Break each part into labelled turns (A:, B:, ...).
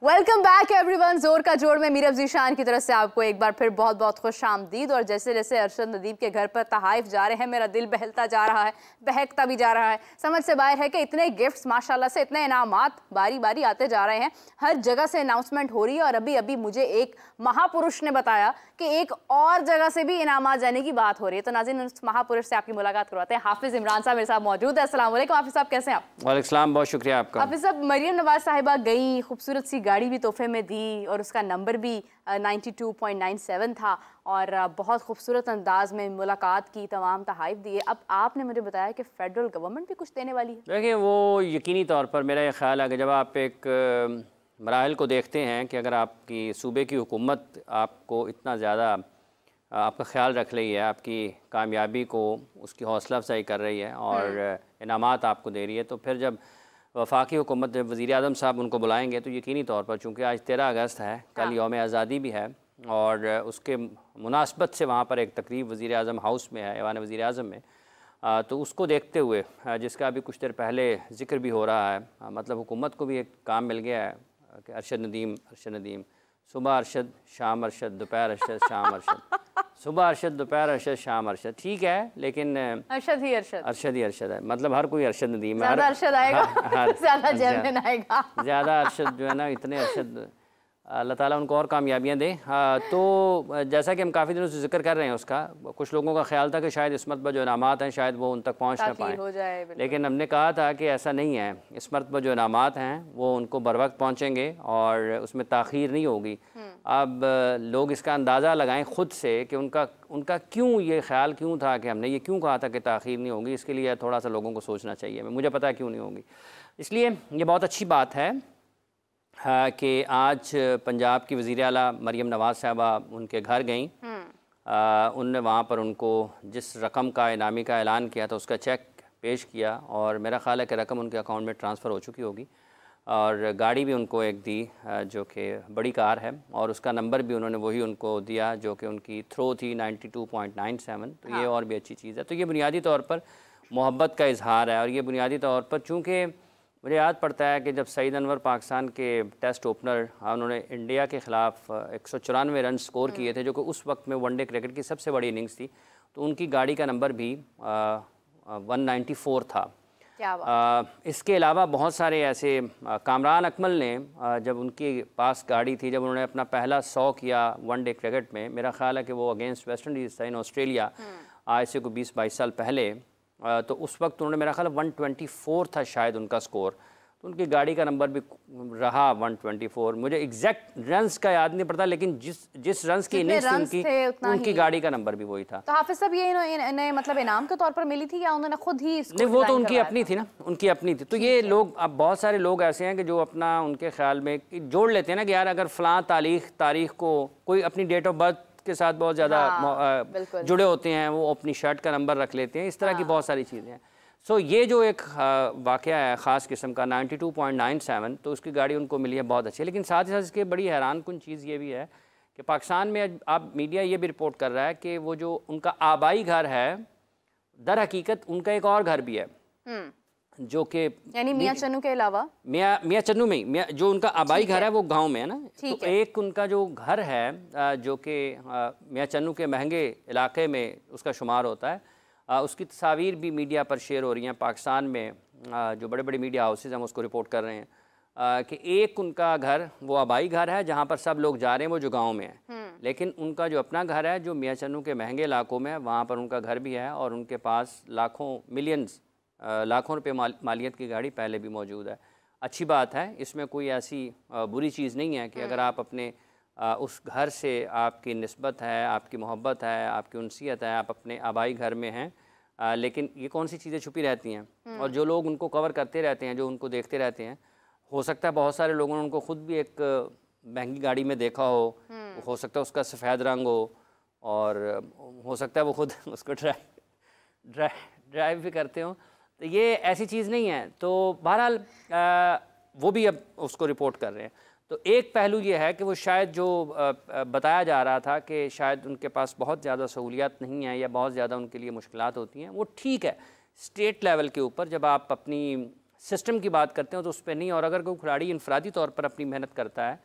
A: Welcome back everyone. जोर का जोड़ में मीरब जीशान की तरफ से आपको एक बार फिर बहुत बहुत खुश आमदीद। और जैसे जैसे अरशद नदीम के घर पर तहाइफ जा रहे हैं, मेरा दिल बहलता जा रहा है, बहकता भी जा रहा है। समझ से बाहर है कि इतने गिफ्ट्स माशाल्लाह से, इतने इनामात बारी बारी आते जा रहे हैं, हर जगह से अनाउंसमेंट हो रही है। और अभी अभी मुझे एक महापुरुष ने बताया कि एक और जगह से भी इनामात जाने की बात हो रही है। तो नाज़रीन, उस महापुरुष से आपकी मुलाकात करवाते हैं। हाफिज इमरान साहब मेरे साथ मौजूद है। अस्सलाम वालेकुम हाफिज साहब, कैसे हैं आप?
B: वालेकुम सलाम, बहुत शुक्रिया आपका।
A: हाफिज साहब, मरियम नवाज साहिबा गई, खूबसूरत सी गाड़ी भी तोहफे में दी और उसका नंबर भी 92.97 था और बहुत खूबसूरत अंदाज में मुलाकात की, तमाम तहाइफ दिए। अब आपने मुझे बताया कि फेडरल गवर्नमेंट भी कुछ देने वाली है।
B: देखिए, वो यकीनी तौर पर मेरा ये ख्याल है कि जब आप एक मराहल को देखते हैं कि अगर आपकी सूबे की हुकूमत आपको इतना ज़्यादा आपका ख्याल रख रही है, आपकी कामयाबी को उसकी हौसला अफजाई कर रही है और इनामात आपको दे रही है, तो फिर जब वफाकी हुकूमत जब वज़ीर आज़म साहब उनको बुलाएंगे तो यकीनी तौर पर, चूँकि आज 13 अगस्त है, कल यौम आज़ादी भी है और उसके मुनासबत से वहाँ पर एक तकरीब वज़ीर आज़म हाउस में है, ऐवान वज़ीर आज़म में, तो उसको देखते हुए जिसका अभी कुछ देर पहले ज़िक्र भी हो रहा है, मतलब हुकूमत को भी एक काम मिल गया है कि अरशद नदीम, सुबह अरशद, शाम अरशद, दोपहर अरशद, शाम अरशद, सुबह अरशद, दोपहर अरशद, शाम अरशद। ठीक है, लेकिन
A: अरशद ही अरशद
B: है, मतलब हर कोई अरशद नदीम है।
A: ज़्यादा अरशद आएगा, ज़्यादा जैमन आएगा,
B: ज़्यादा अरशद जो है ना, इतने अरशद, अल्लाह ताला उनको और कामयाबियाँ दे। तो जैसा कि हम काफ़ी दिनों से जिक्र कर रहे हैं उसका, कुछ लोगों का ख्याल था कि शायद इस मरतबा जो इनामात हैं शायद वो उन तक पहुँच ना पाएँ, लेकिन हमने कहा था कि ऐसा नहीं है। इस मरतबा जो इनामात हैं वो उनको बर वक्त पहुँचेंगे और उसमें ताख़ीर नहीं होगी। अब लोग इसका अंदाज़ा लगाएं ख़ुद से कि उनका क्यों ये ख्याल क्यों था कि हमने ये क्यों कहा था कि ताख़ीर नहीं होगी। इसके लिए थोड़ा सा लोगों को सोचना चाहिए। मुझे पता है क्यों नहीं होगी, इसलिए ये बहुत अच्छी बात है कि आज पंजाब की वज़ीर आला मरियम नवाज़ साहबा उनके घर गईं। उनने वहाँ पर उनको जिस रकम का इनामी का ऐलान किया था उसका चेक पेश किया और मेरा ख़्याल है कि रकम उनके अकाउंट में ट्रांसफ़र हो चुकी होगी और गाड़ी भी उनको एक दी जो कि बड़ी कार है और उसका नंबर भी उन्होंने वही उनको दिया जो कि उनकी थ्रो थी 92.97। तो ये और भी अच्छी चीज़ है। तो ये बुनियादी तौर पर मोहब्बत का इजहार है और ये बुनियादी तौर पर, चूँकि मुझे याद पड़ता है कि जब सईद अनवर पाकिस्तान के टेस्ट ओपनर, उन्होंने इंडिया के ख़िलाफ़ 194 रन स्कोर किए थे, जो कि उस वक्त में वनडे क्रिकेट की सबसे बड़ी इनिंग्स थी, तो उनकी गाड़ी का नंबर भी 194 था। इसके अलावा बहुत सारे ऐसे, कामरान अकमल ने जब उनके पास गाड़ी थी, जब उन्होंने अपना पहला 100 किया वनडे क्रिकेट में, मेरा ख़्याल है कि वो अगेंस्ट वेस्ट इंडीज़ था इन ऑस्ट्रेलिया, आज से को 20-22 साल पहले, तो उस वक्त उन्होंने, मेरा ख्याल 124 था शायद उनका स्कोर, तो उनकी गाड़ी का नंबर भी रहा 124। मुझे एग्जैक्ट रन्स का याद नहीं पड़ता, लेकिन जिस रन्स की इनिंग्स थी उनकी गाड़ी का नंबर भी वही था।
A: तो हाफिज साहब, ये इन्हें मतलब इनाम के तौर पर मिली थी या उन्होंने खुद ही?
B: नहीं, वो तो उनकी अपनी थी ना, उनकी अपनी थी। तो ये लोग, अब बहुत सारे लोग ऐसे हैं कि जो अपना उनके ख्याल में जोड़ लेते हैं ना कि यार अगर फ़लाँ तारीख को कोई अपनी डेट ऑफ बर्थ के साथ बहुत ज़्यादा जुड़े होते हैं, वो अपनी शर्ट का नंबर रख लेते हैं, इस तरह की बहुत सारी चीज़ें हैं। सो ये जो एक वाक़या है ख़ास किस्म का 92.97, तो उसकी गाड़ी उनको मिली है, बहुत अच्छी है। लेकिन साथ ही साथ इसके बड़ी हैरान कुन चीज़ ये भी है कि पाकिस्तान में आप मीडिया ये भी रिपोर्ट कर रहा है कि वो जो उनका आबाई घर है, दर हकीकत उनका एक और घर भी है जो कि,
A: यानी मियाँ चन्नू के अलावा,
B: मियाँ चन्नू में जो उनका आबाई घर है वो गांव में है ना। तो एक उनका जो घर है जो कि मियाँ चन्नू के महंगे इलाके में उसका शुमार होता है, उसकी तस्वीर भी मीडिया पर शेयर हो रही हैं। पाकिस्तान में जो बड़े बड़े मीडिया हाउसेज हम उसको रिपोर्ट कर रहे हैं कि एक उनका घर वो आबाई घर है जहाँ पर सब लोग जा रहे हैं, वो जो गाँव में है, लेकिन उनका जो अपना घर है जो मियाँ चन्नू के महंगे इलाकों में है, वहाँ पर उनका घर भी है और उनके पास लाखों रुपए मालियत की गाड़ी पहले भी मौजूद है। अच्छी बात है, इसमें कोई ऐसी बुरी चीज़ नहीं है कि अगर आप अपने उस घर से आपकी निस्बत है, आपकी मोहब्बत है, आपकी उनसियत है, आप अपने आबाई घर में हैं, लेकिन ये कौन सी चीज़ें छुपी रहती हैं और जो लोग उनको कवर करते रहते हैं, जो उनको देखते रहते हैं, हो सकता है बहुत सारे लोगों ने उनको ख़ुद भी एक महंगी गाड़ी में देखा हो सकता है उसका सफ़ेद रंग हो और हो सकता है वो ख़ुद उसको ड्राइव भी करते हो। तो ये ऐसी चीज़ नहीं है। तो बहरहाल वो भी अब उसको रिपोर्ट कर रहे हैं। तो एक पहलू ये है कि वो शायद जो बताया जा रहा था कि शायद उनके पास बहुत ज़्यादा सहूलियात नहीं है या बहुत ज़्यादा उनके लिए मुश्किलात होती हैं, वो ठीक है। स्टेट लेवल के ऊपर जब आप अपनी सिस्टम की बात करते हैं तो उस पर नहीं। और अगर कोई खिलाड़ी इनफरादी तौर पर अपनी मेहनत करता है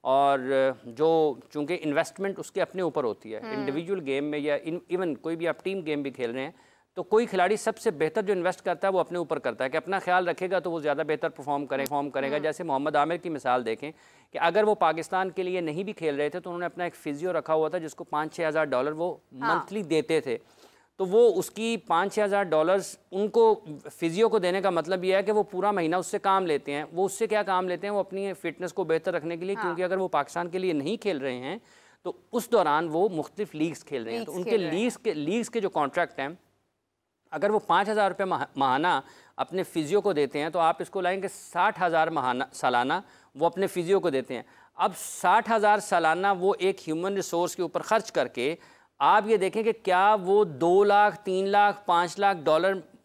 B: और जो चूँकि इन्वेस्टमेंट उसके अपने ऊपर होती है, इंडिविजुअल गेम में या इवन कोई भी आप टीम गेम भी खेल रहे हैं, तो कोई खिलाड़ी सबसे बेहतर जो इन्वेस्ट करता है वो अपने ऊपर करता है कि अपना ख्याल रखेगा तो वो ज़्यादा बेहतर परफॉर्म करेगा। जैसे मोहम्मद आमिर की मिसाल देखें कि अगर वो पाकिस्तान के लिए नहीं भी खेल रहे थे तो उन्होंने अपना एक फिजियो रखा हुआ था जिसको $5-6 हज़ार वो मंथली देते थे। तो वो उसकी $5-6 हज़ार उनको फिजियो को देने का मतलब ये है कि वो पूरा महीना उससे काम लेते हैं। वो उससे क्या काम लेते हैं, वो अपनी फिटनेस को बेहतर रखने के लिए, क्योंकि अगर वो पाकिस्तान के लिए नहीं खेल रहे हैं तो उस दौरान वो मुख्तलिफ लीग्स खेल रहे हैं, तो उनके लीग्स के जो कॉन्ट्रैक्ट हैं, अगर वो 5,000 रुपये माहाना अपने फिजियो को देते हैं तो आप इसको लाएंगे 60,000 सालाना वो अपने फिजियो को देते हैं। अब 60,000 सालाना वो एक ह्यूमन रिसोर्स के ऊपर खर्च करके आप ये देखें कि क्या वो 2 लाख, 3 लाख, $5 लाख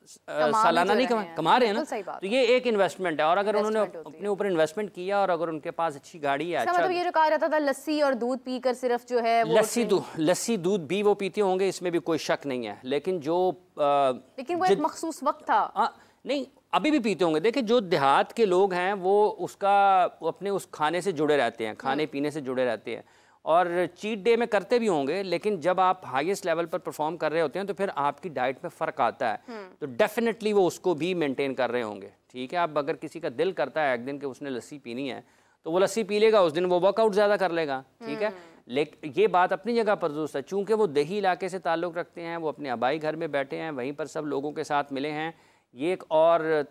B: सालाना नहीं कमा रहे हैं ना। तो ये एक इन्वेस्टमेंट है। और अगर उन्होंने अपने ऊपर इन्वेस्टमेंट किया और अगर उनके पास अच्छी गाड़ी है, अच्छा,
A: मतलब ये जो कहा जाता था लस्सी और दूध पीकर सिर्फ जो है वो
B: लस्सी दूध भी वो पीते होंगे, इसमें भी कोई शक नहीं है, लेकिन
A: वो एक मखसूस वक्त था।
B: नहीं, अभी भी पीते होंगे। देखिए, जो देहात के लोग हैं वो अपने उस खाने से जुड़े रहते हैं, खाने पीने से जुड़े रहते हैं और चीट डे में करते भी होंगे, लेकिन जब आप हाईएस्ट लेवल पर परफॉर्म कर रहे होते हैं तो फिर आपकी डाइट में फ़र्क आता है, तो डेफिनेटली वो उसको भी मेंटेन कर रहे होंगे। ठीक है, अब अगर किसी का दिल करता है एक दिन कि उसने लस्सी पीनी है तो वो लस्सी पी लेगा, उस दिन वो वर्कआउट ज़्यादा कर लेगा। ठीक है, लेकिन ये बात अपनी जगह पर दुरुस्त है, चूँकि वो देही इलाके से ताल्लुक़ रखते हैं, वो अपने आबाई घर में बैठे हैं, वहीं पर सब लोगों के साथ मिले हैं। ये एक और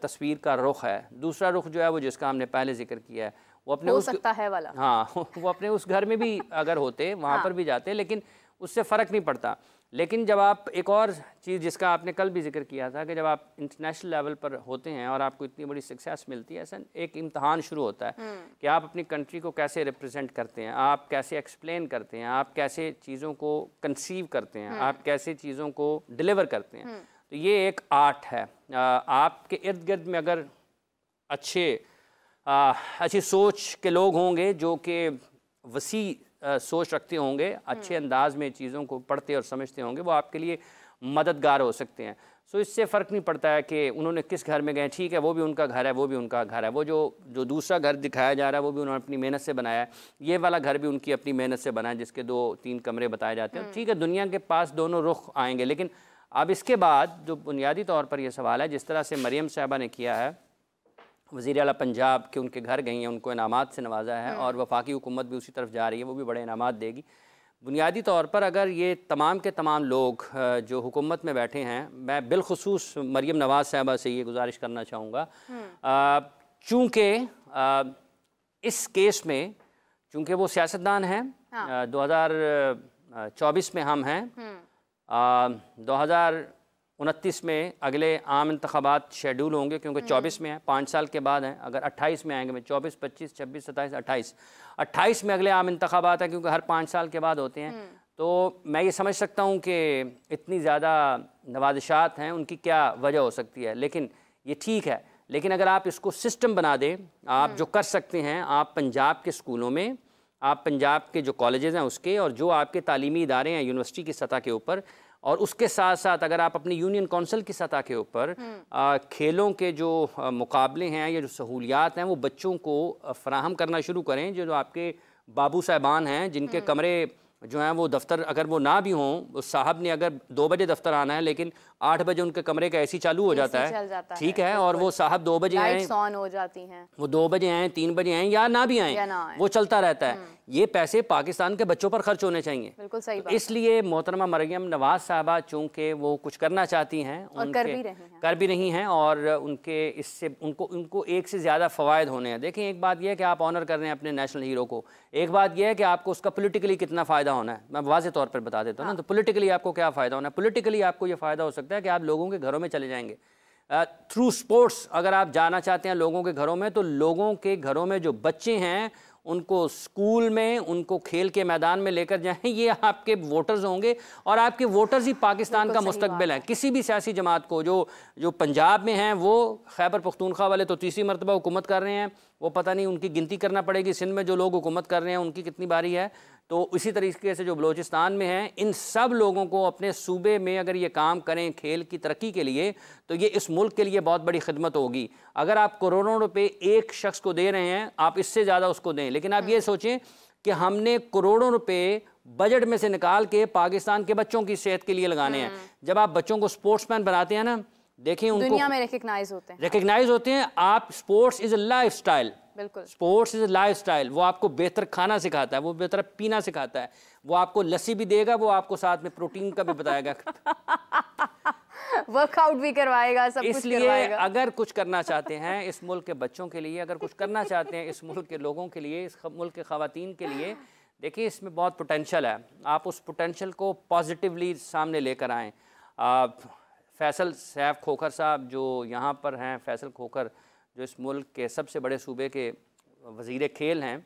B: तस्वीर का रुख है। दूसरा रुख जो है वो जिसका हमने पहले जिक्र किया है, वो अपने
A: हो सकता है वाला,
B: हाँ, वो अपने उस घर में भी अगर होते वहाँ पर भी जाते, लेकिन उससे फ़र्क नहीं पड़ता। लेकिन जब आप एक और चीज़ जिसका आपने कल भी जिक्र किया था कि जब आप इंटरनेशनल लेवल पर होते हैं और आपको इतनी बड़ी सक्सेस मिलती है, ऐसा एक इम्तहान शुरू होता है कि आप अपनी कंट्री को कैसे रिप्रेजेंट करते हैं, आप कैसे एक्सप्लेन करते हैं, आप कैसे चीज़ों को कंसीव करते हैं, आप कैसे चीज़ों को डिलीवर करते हैं। तो ये एक आर्ट है। आपके इर्द गिर्द में अगर अच्छी सोच के लोग होंगे जो कि वसी सोच रखते होंगे, अच्छे अंदाज में चीज़ों को पढ़ते और समझते होंगे, वो आपके लिए मददगार हो सकते हैं। सो इससे फ़र्क नहीं पड़ता है कि उन्होंने किस घर में गए, ठीक है, वो भी उनका घर है, वो भी उनका घर है। वो जो दूसरा घर दिखाया जा रहा है वो भी उन्होंने अपनी मेहनत से बनाया है, ये वाला घर भी उनकी अपनी मेहनत से बना है जिसके 2-3 कमरे बताए जाते हैं। ठीक है, दुनिया के पास दोनों रुख आएंगे, लेकिन अब इसके बाद जो बुनियादी तौर पर यह सवाल है, जिस तरह से मरियम साहिबा ने किया है, वज़ीर आला पंजाब के उनके घर गई हैं, उनको इनामात से नवाजा है और वफाकी हुकूमत भी उसी तरफ जा रही है, वो भी बड़े इनामात देगी। बुनियादी तौर पर अगर ये तमाम के तमाम लोग जो हुकूमत में बैठे हैं, मैं बिलखुसूस मरियम नवाज़ साहिबा से ये गुजारिश करना चाहूँगा, चूँकि इस केस में चूँकि वो सियासतदान हैं, 2024 में हम हैं, 2029 में अगले आम इंतखाबात शेड्यूल होंगे, क्योंकि 24 में है, 5 साल के बाद हैं। अगर 28 में आएंगे, मैं 24, 25, 26, 27, 28 में अगले आम इंतखाबात हैं, क्योंकि हर 5 साल के बाद होते हैं। तो मैं ये समझ सकता हूँ कि इतनी ज़्यादा नवाजिशात हैं, उनकी क्या वजह हो सकती है, लेकिन ये ठीक है। लेकिन अगर आप इसको सिस्टम बना दें, आप जो कर सकते हैं, आप पंजाब के स्कूलों में, आप पंजाब के जो कॉलेजेस हैं उसके, और जो आपके तालीमी इदारे हैं यूनिवर्सिटी की सतह के ऊपर, और उसके साथ साथ अगर आप अपनी यूनियन कौंसिल की सतह के ऊपर खेलों के जो मुकाबले हैं या जो सहूलियात हैं वो बच्चों को फराहम करना शुरू करें। जो आपके बाबू साहबान हैं जिनके कमरे जो हैं वो दफ्तर अगर वो ना भी हों, उस साहब ने अगर 2 बजे दफ्तर आना है लेकिन 8 बजे उनके कमरे का एसी चालू हो जाता है, ठीक है, और वो साहब 2 बजे आए,
A: ऑन हो जाती हैं,
B: वो 2 बजे आए, 3 बजे आए या ना भी आए, वो चलता रहता है। ये पैसे पाकिस्तान के बच्चों पर खर्च होने चाहिए।
A: बिल्कुल सही बात।
B: इसलिए मोहतरमा मरियम नवाज साहबा चूँकि वो कुछ करना चाहती हैं
A: और कर भी
B: रही हैं और उनके इससे उनको एक से ज़्यादा फ़वायद होने हैं। देखें, एक बात यह है कि आप ऑनर कर रहे हैं अपने नेशनल हीरो को, एक बात यह है कि आपको उसका पॉलिटिकली कितना फ़ायदा होना है। मैं वाज़ेह तौर पर बता देता हूँ ना, तो पॉलिटिकली आपको क्या फ़ायदा होना है। पॉलिटिकली आपको ये फ़ायदा हो सकता है कि आप लोगों के घरों में चले जाएंगे थ्रू स्पोर्ट्स। अगर आप जाना चाहते हैं लोगों के घरों में, तो लोगों के घरों में जो बच्चे हैं उनको स्कूल में, उनको खेल के मैदान में लेकर जाएं। ये आपके वोटर्स होंगे और आपके वोटर्स ही पाकिस्तान का मुस्तकबिल है। किसी भी सियासी जमात को जो पंजाब में हैं, वो खैबर पख्तूनख्वा वाले तो तीसरी मरतबा हुकूमत कर रहे हैं, वो पता नहीं, उनकी गिनती करना पड़ेगी सिंध में जो लोग हुकूमत कर रहे हैं उनकी कितनी बारी है। तो इसी तरीके से जो बलूचिस्तान में हैं, इन सब लोगों को अपने सूबे में अगर ये काम करें खेल की तरक्की के लिए, तो ये इस मुल्क के लिए बहुत बड़ी खिदमत होगी। अगर आप करोड़ों रुपए एक शख्स को दे रहे हैं, आप इससे ज़्यादा उसको दें, लेकिन आप ये सोचें कि हमने करोड़ों रुपए बजट में से निकाल के पाकिस्तान के बच्चों की सेहत के लिए लगाने हैं। जब आप बच्चों को स्पोर्ट्समैन बनाते हैं ना, देखिए उनको
A: दुनिया में रिकग्नाइज
B: होते हैं। आप, sports is a life style,
A: बिल्कुल,
B: स्पोर्ट्स इज लाइफ स्टाइल। वो आपको बेहतर खाना सिखाता है, वो बेहतर पीना सिखाता है, वो आपको लस्सी भी देगा, वो आपको साथ में प्रोटीन का भी बताएगा
A: वर्कआउट भी करवाएगा, सब कुछ
B: इसलिए
A: करवाएगा।
B: अगर कुछ करना चाहते हैं इस मुल्क के बच्चों के लिए, अगर कुछ करना चाहते हैं इस मुल्क के लोगों के लिए, इस मुल्क के ख़वातीन के लिए, देखिए इसमें बहुत पोटेंशल है। आप उस पोटेंशल को पॉजिटिवली सामने लेकर आएँ। फैसल सैफ खोखर साहब जो यहाँ पर हैं, फैसल खोखर जो इस मुल्क के सबसे बड़े सूबे के वज़ीर खेल हैं,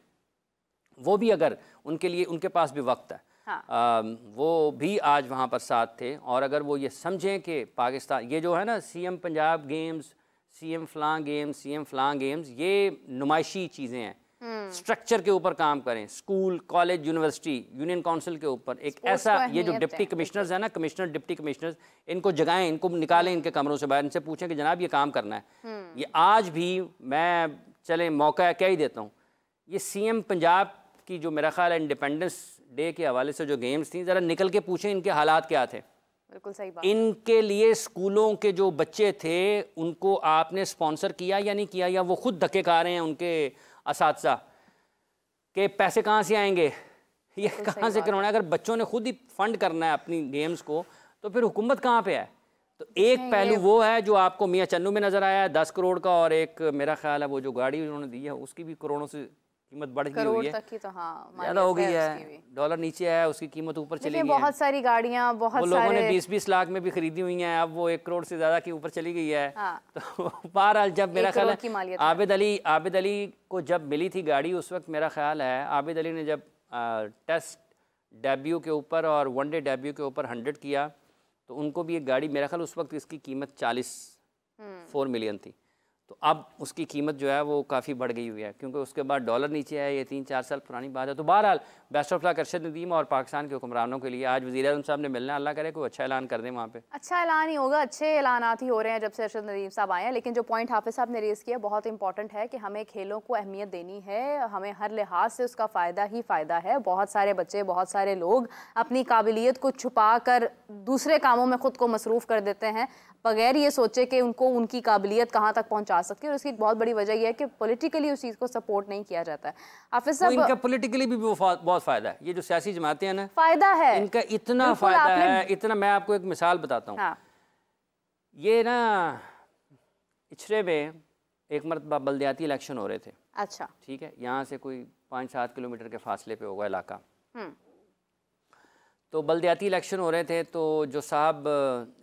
B: वो भी अगर उनके लिए, उनके पास भी वक्त है, हाँ। वो भी आज वहाँ पर साथ थे। और अगर वो ये समझें कि पाकिस्तान, ये जो है ना CM पंजाब गेम्स, CM फलां गेम्स, CM फलां गेम्स, ये नुमाइशी चीज़ें हैं। स्ट्रक्चर के ऊपर काम करें, school, college, university, union council के ऊपर एक ऐसा, ये जो डिप्टी कमिश्नर्स हैं ना, कमिश्नर, डिप्टी कमिश्नर्स, इनको जगाएं, इनको निकालें इनके कमरों से बाहर, इनसे पूछें कि जनाब ये काम करना है। ये आज भी मैं, चलें मौका क्या ही देता हूँ, ये CM पंजाब की जो मेरा ख्याल है इंडिपेंडेंस डे के हवाले से जो गेम्स थी, ज़रा निकल के पूछें इनके हालात क्या थे।
A: बिल्कुल सही बात।
B: इनके लिए स्कूलों के जो बच्चे थे उनको आपने स्पॉन्सर किया या नहीं किया, या वो खुद धक्के खा रहे हैं उनके असातिज़ा के पैसे कहाँ से आएंगे, ये कहाँ से करवाना है। अगर बच्चों ने खुद ही फंड करना है अपनी गेम्स को, तो फिर हुकूमत कहाँ पे है। तो एक पहलू वो है जो आपको मियाँ चन्नू में नज़र आया है 10 करोड़ का, और एक मेरा ख्याल है वो जो गाड़ी उन्होंने दी है उसकी भी करोड़ों से कीमत बढ़ गई हुई है,
A: तो हाँ,
B: ज़्यादा हो गई है, डॉलर नीचे आया, उसकी कीमत ऊपर चली गई है।
A: बहुत सारी गाड़ियाँ, बहुत
B: लोगों ने 20-20 लाख में भी खरीदी हुई हैं, अब वो 1 करोड़ से ज़्यादा के ऊपर चली गई है। हाँ। तो बहरहाल जब मेरा ख्याल है आबिद अली को जब मिली थी गाड़ी, उस वक्त मेरा ख्याल है आबिद अली ने जब टेस्ट डेब्यू के ऊपर और वनडे डेब्यू के ऊपर 100 किया, तो उनको भी एक गाड़ी, मेरा ख्याल उस वक्त इसकी कीमत 44 मिलियन थी। तो अब उसकी कीमत जो है वो काफ़ी बढ़ गई हुई है, क्योंकि उसके बाद डॉलर नीचे आया, ये 3-4 साल पुरानी बात है। तो बहरहाल best of luck Arshad Nadeem और पाकिस्तान के हुक्मरानों के लिए। आज वज़ीर आज़म साहब ने मिलना, अल्लाह करे कोई अच्छा ऐलान कर दें वहाँ पे।
A: अच्छा ऐलान ही होगा, अच्छे ऐलानात ही हो रहे हैं जब से अरशद नदीम साहब आए हैं। लेकिन जो पॉइंट हाफिज़ साहब ने रेज़ किया बहुत इंपॉर्टेंट है कि हमें खेलों को अहमियत देनी है, हमें हर लिहाज से उसका फ़ायदा ही फ़ायदा है। बहुत सारे बच्चे, बहुत सारे लोग अपनी काबिलियत को छुपा कर दूसरे कामों में ख़ुद को मसरूफ़ कर देते हैं, बगैर ये सोचे कि उनको उनकी काबिलियत कहाँ तक पहुँचा सकती है। और उसकी एक बहुत बड़ी वजह यह है कि पॉलिटिकली उस चीज़ को सपोर्ट नहीं किया जाता है। हाफिज़ साहब,
B: इनका पॉलिटिकली भी बहुत फ़ायदा है, ये जो सियासी जमातें हैं ना,
A: फ़ायदा है
B: इनका इतना फ़ायदा है, इतना। मैं आपको एक मिसाल बताता हूँ। हाँ। ये ना इचरे में एक मरतबा बल्दियाती इलेक्शन हो रहे थे।
A: अच्छा, ठीक है।
B: यहाँ से कोई 5-7 किलोमीटर के फासले पे होगा इलाका। तो बल्दियाती इलेक्शन हो रहे थे, तो जो साहब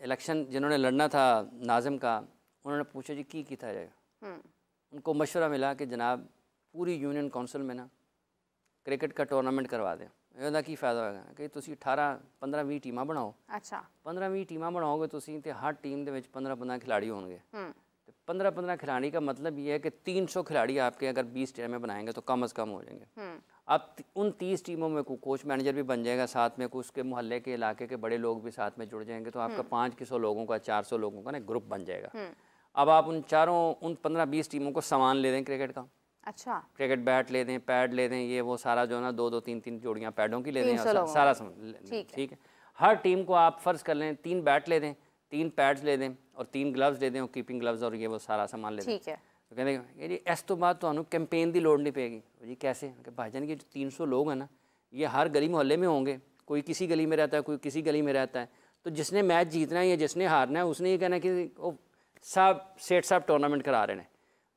B: इलेक्शन जिन्होंने लड़ना था नाज़िम का, उन्होंने पूछा जी की था जाएगा। उनको मशवरा मिला कि जनाब पूरी यूनियन काउंसिल में ना क्रिकेट का टूर्नामेंट करवा दें। ਇਹਦਾ ਕੀ ਫਾਇਦਾ ਹੋਏਗਾ ਕਿ ਤੁਸੀਂ 18-15-20 ਟੀਮਾਂ ਬਣਾਓ। ਅੱਛਾ 15-20 ਟੀਮਾਂ ਬਣਾਓਗੇ ਤੁਸੀਂ ਤੇ ਹਰ ਟੀਮ ਦੇ ਵਿੱਚ 15-15 खिलाड़ी होंगे। 15-15 खिलाड़ी का मतलब ये है कि 300 खिलाड़ी आपके अगर 20 टीम में बनाएंगे तो कम से कम हो जाएंगे। अब उन 30 टीमों में कोई कोच मैनेजर भी बन जाएगा, साथ में कुछ उसके मोहल्ले के इलाके के बड़े लोग भी साथ में जुड़ जाएंगे, तो आपका 500 लोगों का 400 लोगों का ना ग्रुप बन जाएगा। अब आप उन 15-20 टीमों को सामान ले दें क्रिकेट का। अच्छा, क्रिकेट बैट ले दें, पैड ले दें, ये वो सारा जो ना 2-2 3-3 जोड़ियाँ पैडों की ले दें, सारा सामान, ठीक है। हर टीम को आप फ़र्ज़ कर लें 3 बैट ले दें, 3 पैड्स ले दें और 3 ग्लव्स ले दें, और कीपिंग ग्लव्स और ये वो सारा सामान ले दें। ठीक है। तो कहते जी इस तो बाद तो कैंपेन की लोड़ नहीं पेगी जी। कैसे कि भाईजान ये जो 300 लोग हैं ना, ये हर गली मोहल्ले में होंगे, कोई किसी गली में रहता है, कोई किसी गली में रहता है। तो जिसने मैच जीतना है या जिसने हारना है उसने ये कहना है कि वो साहब सेठ साहब टूर्नामेंट करा रहे हैं।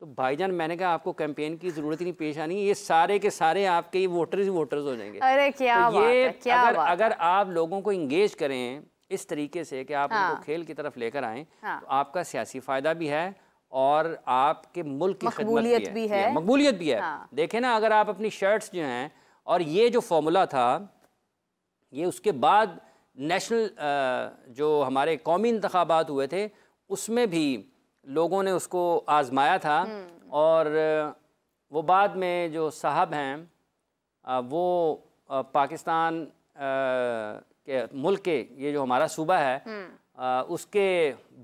B: तो भाईजान मैंने कहा आपको कैंपेन की ज़रूरत ही नहीं पेश आनी, ये सारे के सारे आपके ये वोटर्स ही वोटर्स हो जाएंगे। अरे क्या तो बात है, क्या अगर आप लोगों को इंगेज करें इस तरीके से कि आप उनको खेल की तरफ लेकर आएँ, तो आपका सियासी फ़ायदा भी है और आपके मुल्क की खिदमत भी है, मकबूलियत भी है। देखें ना, अगर आप अपनी शर्ट्स जो हैं, और ये जो फॉर्मूला था ये उसके बाद नेशनल जो हमारे कौमी इंतखाबात हुए थे उसमें भी लोगों ने उसको आजमाया था, और वो बाद में जो साहब हैं वो पाकिस्तान के मुल्क के ये जो हमारा सूबा है उसके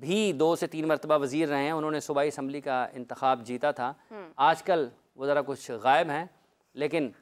B: भी 2 से 3 मरतबा वज़ीर रहे हैं। उन्होंने सूबाई असम्बली का इंतखाब जीता था। आजकल वो ज़रा कुछ गायब हैं, लेकिन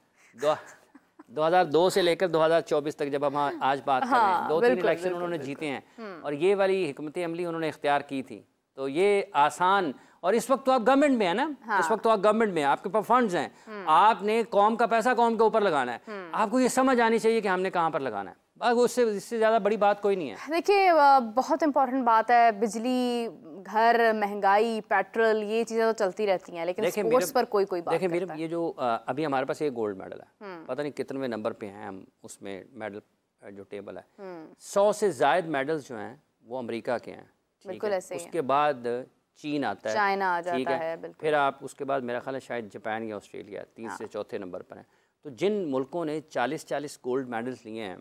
B: 2002 से लेकर 2024 तक जब हम आज बात कर रहे हैं 2-3 इलेक्शन उन्होंने जीते हैं और ये वाली हिकमत अमली उन्होंने इख्तियार की थी। तो ये आसान, और इस वक्त तो आप गवर्नमेंट में है ना, इस वक्त तो आप गवर्नमेंट में, आपके पास फंड्स हैं, आपने कौम का पैसा कौम के ऊपर लगाना है। आपको ये समझ आनी चाहिए कि हमने कहाँ पर लगाना है, बस उससे इससे ज़्यादा बड़ी बात कोई नहीं है।
A: देखिए बहुत इंपॉर्टेंट बात है, बिजली, घर, महंगाई, पेट्रोल, ये चीज़ें तो चलती रहती हैं, लेकिन स्पोर्ट्स पर कोई बात
B: देखिए मेरे ये जो अभी हमारे पास एक गोल्ड मेडल है, पता नहीं कितने नंबर पे हैं हम उसमें, मेडल जो टेबल है 100 से ज़ायद मेडल्स जो हैं वो अमेरिका के हैं।
A: बिल्कुल ऐसे ही है।
B: उसके बाद चीन आता है,
A: चाइना आ जाता है, बिल्कुल।
B: फिर आप उसके बाद मेरा ख्याल है शायद जापान या ऑस्ट्रेलिया 3 से चौथे नंबर पर हैं। तो जिन मुल्कों ने 40-40 गोल्ड मेडल्स लिए हैं,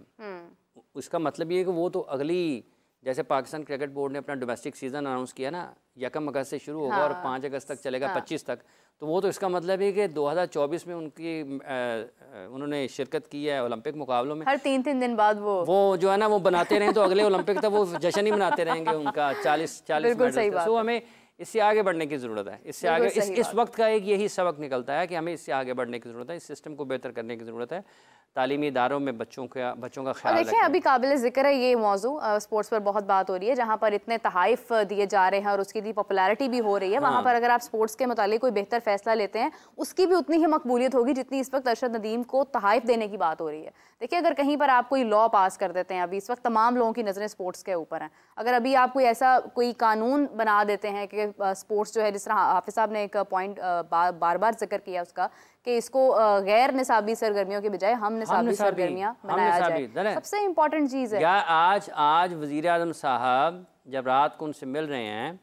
B: उसका मतलब ये है कि वो तो अगली, जैसे पाकिस्तान क्रिकेट बोर्ड ने अपना डोमेस्टिक सीज़न अनाउंस किया ना, 1 अगस्त से शुरू होगा और 5 अगस्त तक चलेगा, 25 तक, तो वो तो इसका मतलब है कि 2024 में उनकी उन्होंने शिरकत की है ओलंपिक मुकाबलों में।
A: हर 3-3 दिन बाद वो
B: जो है ना वो बनाते रहें तो अगले ओलंपिक तक वो जश्न ही मनाते रहेंगे उनका 40 मेडल। तो हमें इससे आगे बढ़ने की ज़रूरत है, इससे आगे इस वक्त का एक यही सबक निकलता है कि हमें इससे आगे बढ़ने की ज़रूरत है, इस सिस्टम को बेहतर करने की ज़रूरत है, तालीमी इदारों में बच्चों का ख्याल
A: देखिए अभी काबिल ज़िक्र है ये मौजू, स्पोर्ट्स पर बहुत बात हो रही है, जहाँ पर इतने तहाइफ दिए जा रहे हैं और उसकी पॉपुलैरिटी भी हो रही है, वहाँ पर अगर आप स्पोर्ट्स के मुतालिक कोई बेहतर फैसला लेते हैं उसकी भी उतनी ही मकबूलियत होगी जितनी इस वक्त अरशद नदीम को तहाइफ देने की बात हो रही है। देखिए अगर कहीं पर आप कोई लॉ पास कर देते हैं, अभी इस वक्त तमाम लोगों की नज़रें स्पोर्ट्स के ऊपर हैं, अगर अभी आप कोई ऐसा कोई कानून बना देते हैं कि स्पोर्ट्स जो है, जिस तरह हाफिज साहब ने एक पॉइंट बार बार जिक्र किया उसका, कि इसको गैर निसाबी सरगर्मियों के बजाय हम निसाबी सरगर्मियां बनाया जाए, सबसे इम्पोर्टेंट चीज़ है।
B: आज वज़ीर आज़म साहब जब रात को उनसे मिल रहे हैं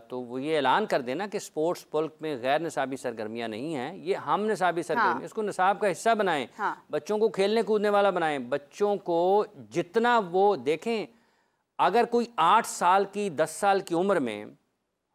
B: तो वो ये ऐलान कर देना कि स्पोर्ट्स मुल्क में गैर निसाबी सरगर्मियाँ नहीं हैं, ये हम निसाबी सरगर्मी, इसको निसाब का हिस्सा बनाएं, बच्चों को खेलने कूदने वाला बनाएं, बच्चों को जितना वो देखें, अगर कोई 8 साल की 10 साल की उम्र में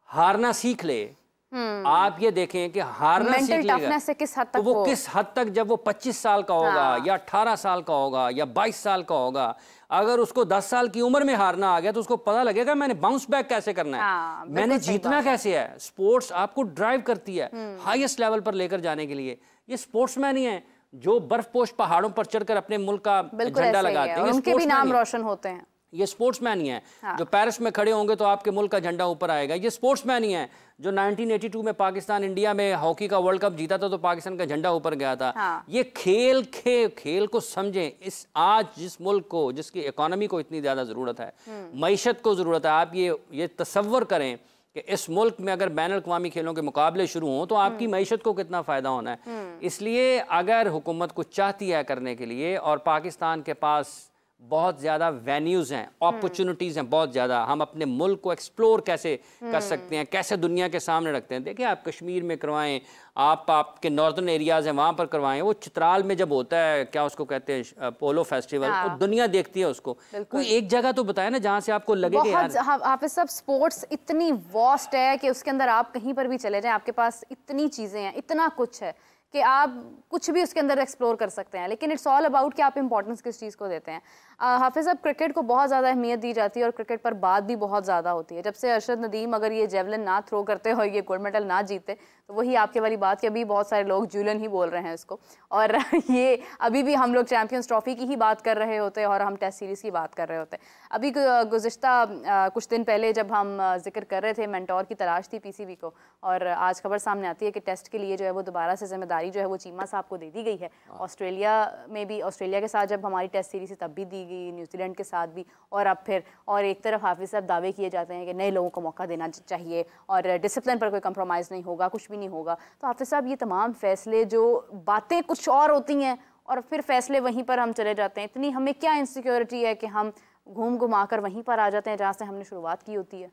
B: हारना सीख ले, आप ये देखें कि हारना सीख लेगा
A: से किस हद तक
B: तो वो किस हद तक, जब वो 25 साल का होगा या 18 साल का होगा या 22 साल का होगा, अगर उसको 10 साल की उम्र में हारना आ गया तो उसको पता लगेगा मैंने बाउंस बैक कैसे करना है, मैंने जीतना कैसे है। स्पोर्ट्स आपको ड्राइव करती है हाईएस्ट लेवल पर लेकर जाने के लिए। ये स्पोर्ट्समैन ही हैं जो बर्फपोश पहाड़ों पर चढ़कर अपने मुल्क का झंडा लगाते हैं,
A: उनके भी नाम रोशन होते हैं।
B: ये स्पोर्ट्समैन ही हैं जो पेरिस में खड़े होंगे तो आपके मुल्क का झंडा ऊपर आएगा। ये स्पोर्ट्समैन ही हैं जो 1982 में पाकिस्तान इंडिया में हॉकी का वर्ल्ड कप जीता था तो पाकिस्तान का झंडा ऊपर गया था। ये खेल को समझें। इस आज जिस मुल्क को, जिसकी इकोनॉमी को इतनी ज़्यादा ज़रूरत है, मईशत को ज़रूरत है, आप ये तसव्वुर करें कि इस मुल्क में अगर बैन अल-अक़वामी खेलों के मुकाबले शुरू हों तो आपकी मईशत को कितना फ़ायदा होना है। इसलिए अगर हुकूमत कुछ चाहती है करने के लिए, और पाकिस्तान के पास बहुत ज़्यादा वेन्यूज़ हैं, अपॉर्चुनिटीज़ हैं बहुत ज़्यादा, हम अपने मुल्क को एक्सप्लोर कैसे कर सकते हैं, कैसे दुनिया के सामने रखते हैं। देखिए आप कश्मीर में करवाएं, आपके नॉर्दर्न एरियाज़ हैं वहाँ पर करवाएं, वो चित्राल में जब होता है, क्या उसको कहते हैं, पोलो फेस्टिवल, वो दुनिया देखती है उसको। कोई एक जगह तो बताए ना जहाँ से आपको लगे कि यार
A: हाफिज साहब स्पोर्ट्स इतनी वास्ट है कि उसके अंदर आप कहीं पर भी चले जाएं, आपके पास इतनी चीज़ें हैं, इतना कुछ है कि आप कुछ भी उसके अंदर एक्सप्लोर कर सकते हैं। लेकिन इट्स ऑल अबाउट कि आप इंपॉर्टेंस किस चीज़ को देते हैं। हाफिज साहब क्रिकेट को बहुत ज़्यादा अहमियत दी जाती है और क्रिकेट पर बात भी बहुत ज़्यादा होती है। जब से अरशद नदीम अगर ये जेवलिन ना थ्रो करते और ये गोल्ड मेडल ना जीते तो वही आपके वाली बात कि अभी बहुत सारे लोग जूलन ही बोल रहे हैं इसको, और ये अभी भी हम लोग चैम्पियंस ट्रॉफी की ही बात कर रहे होते और हम टेस्ट सीरीज़ की बात कर रहे होते। अभी गुज़िश्ता कुछ दिन पहले जब हम जिक्र कर रहे थे मेंटोर की तलाश थी पीसीबी को, और आज खबर सामने आती है कि टेस्ट के लिए जो है वो दोबारा से जिम्मेदारी जो है वो चीमा साहब को दे दी गई है। ऑस्ट्रेलिया में भी, ऑस्ट्रेलिया के साथ जब हमारी टेस्ट सीरीज़ तब भी दी गई, न्यूजीलैंड के साथ भी, और अब फिर और एक तरफ हाफिज साहब दावे किए जाते हैं कि नए लोगों को मौका देना चाहिए और डिसिप्लिन पर कोई कंप्रोमाइज़ नहीं होगा, कुछ भी नहीं होगा। तो हाफिज साहब ये तमाम फैसले, जो बातें कुछ और होती हैं और फिर फैसले वहीं पर हम चले जाते हैं, इतनी हमें क्या इनसिक्योरिटी है कि हम घूम घुमा कर वहीं पर आ जाते हैं जहाँ से हमने शुरुआत की होती है?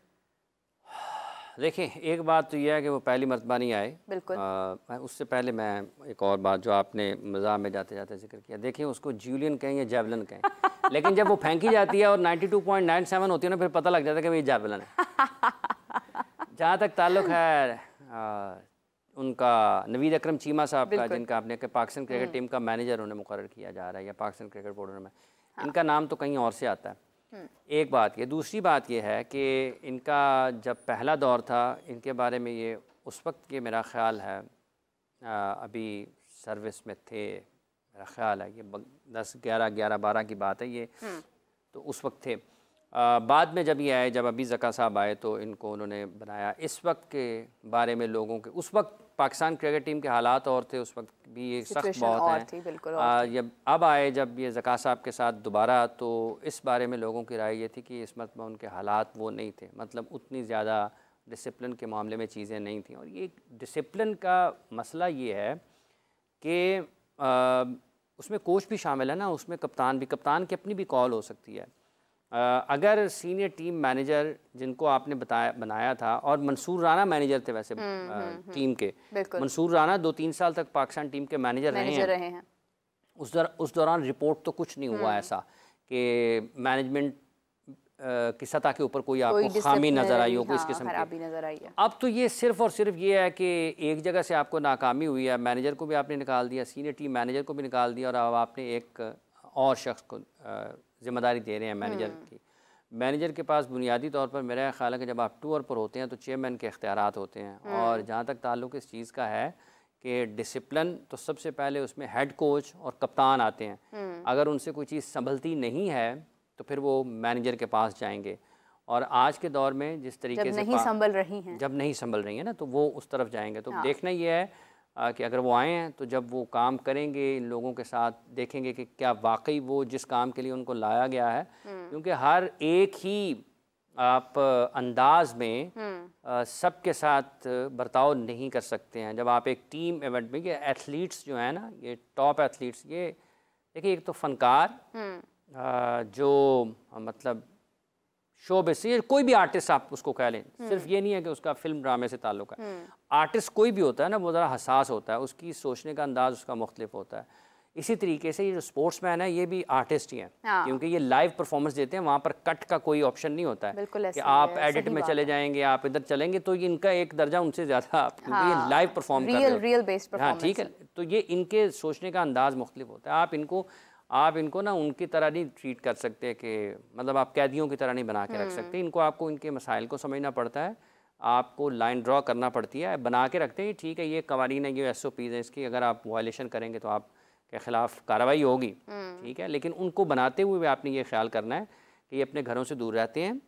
B: देखिए एक बात तो यह है कि वो पहली मर्तबा नहीं आए।
A: बिल्कुल।
B: उससे पहले मैं एक और बात जो आपने मज़ाक में जाते जाते जिक्र किया, देखिए उसको जूलियन कहें या जेवलिन कहें लेकिन जब वो फेंकी जाती है और 92.97 होती है ना, फिर पता लग जाता है कि ये जेवलिन है। जहाँ तक ताल्लुक़ है उनका नवीद अकरम चीमा साहब का, जिनका आपने कि पाकिस्तान क्रिकेट टीम का मैनेजर उन्हें मुकर्रर किया जा रहा है या पाकिस्तान क्रिकेट बोर्ड में, इनका नाम तो कहीं और से आता है। एक बात ये, दूसरी बात ये है कि इनका जब पहला दौर था इनके बारे में ये उस वक्त के मेरा ख़्याल है अभी सर्विस में थे, मेरा ख़्याल है ये 10-11-12 की बात है ये, तो उस वक्त थे। बाद में जब ये आए, जब अभी ज़का साहब आए तो इनको उन्होंने बनाया। इस वक्त के बारे में लोगों के, उस वक्त पाकिस्तान क्रिकेट टीम के हालात और थे, उस वक्त भी ये सख्त बहुत हैं। जब अब आए, जब ये ज़का साहब के साथ दोबारा, तो इस बारे में लोगों की राय ये थी कि इस मरतबा उनके हालात वो नहीं थे, मतलब उतनी ज़्यादा डिसिप्लिन के मामले में चीज़ें नहीं थी। और ये डिसिप्लिन का मसला ये है कि उसमें कोच भी शामिल है ना, उसमें कप्तान भी, कप्तान की अपनी भी कॉल हो सकती है। अगर सीनियर टीम मैनेजर जिनको आपने बनाया था, और मंसूर राना मैनेजर थे वैसे टीम के, मंसूर राना 2-3 साल तक पाकिस्तान टीम के मैनेजर रहे हैं। उस दौरान रिपोर्ट तो कुछ नहीं हुआ ऐसा कि मैनेजमेंट की सतह के ऊपर कोई आपको खामी नज़र आई हो, कोई इस किस्म की नज़र आई है। अब तो ये सिर्फ और सिर्फ ये है कि एक जगह से आपको नाकामी हुई है, मैनेजर को भी आपने निकाल दिया, सीनियर टीम मैनेजर को भी निकाल दिया, और अब आपने एक और शख्स को जिम्मेदारी दे रहे हैं मैनेजर की। मैनेजर के पास बुनियादी तौर पर मेरा ख्याल है कि जब आप टूर पर होते हैं तो चेयरमैन के इख्तियारात होते हैं, और जहाँ तक ताल्लुक़ इस चीज़ का है कि डिसिप्लिन तो सबसे पहले उसमें हेड कोच और कप्तान आते हैं। अगर उनसे कोई चीज़ संभलती नहीं है तो फिर वो मैनेजर के पास जाएंगे, और आज के दौर में जिस तरीके से जब नहीं संभल रही हैं ना, तो वो उस तरफ जाएंगे। तो देखना ये है कि अगर वो आए हैं तो जब वो काम करेंगे, इन लोगों के साथ देखेंगे कि क्या वाकई वो जिस काम के लिए उनको लाया गया है, क्योंकि हर एक ही आप अंदाज में सबके साथ बर्ताव नहीं कर सकते हैं। जब आप एक टीम इवेंट में, ये एथलीट्स जो है ना, ये टॉप एथलीट्स, ये देखिए एक तो फनकार जो मतलब शोबिस, ये कोई भी आर्टिस्ट आप उसको कह लें, सिर्फ ये नहीं है कि उसका फिल्म ड्रामे से ताल्लुक़ है। आर्टिस्ट कोई भी होता है ना, वो ज़रा हसास होता है, उसकी सोचने का अंदाज़ उसका मुख्तलिफ होता है। इसी तरीके से ये जो स्पोर्ट्समैन है ये भी आर्टिस्ट ही हैं, क्योंकि ये लाइव परफॉर्मेंस देते हैं, वहाँ पर कट का कोई ऑप्शन नहीं होता है कि आप एडिट में चले जाएंगे, आप इधर चलेंगे, तो ये इनका एक दर्जा उनसे ज़्यादा, क्योंकि ये लाइव परफॉर्म कर रहे हैं। हाँ ठीक है, तो ये इनके सोचने का अंदाज़ मुख्तलिफ होता है। आप इनको ना उनकी तरह नहीं ट्रीट कर सकते कि मतलब आप कैदियों की तरह नहीं बना के रख सकते इनको। आपको इनके मसाइल को समझना पड़ता है, आपको लाइन ड्रॉ करना पड़ती है, बना के रखते हैं ठीक है, ये कवानीन है, ये SOPs है, इसकी अगर आप वायलेशन करेंगे तो आपके ख़िलाफ़ कार्रवाई होगी, ठीक है। लेकिन उनको बनाते हुए भी आपने ये ख्याल करना है कि ये अपने घरों से दूर रहते हैं,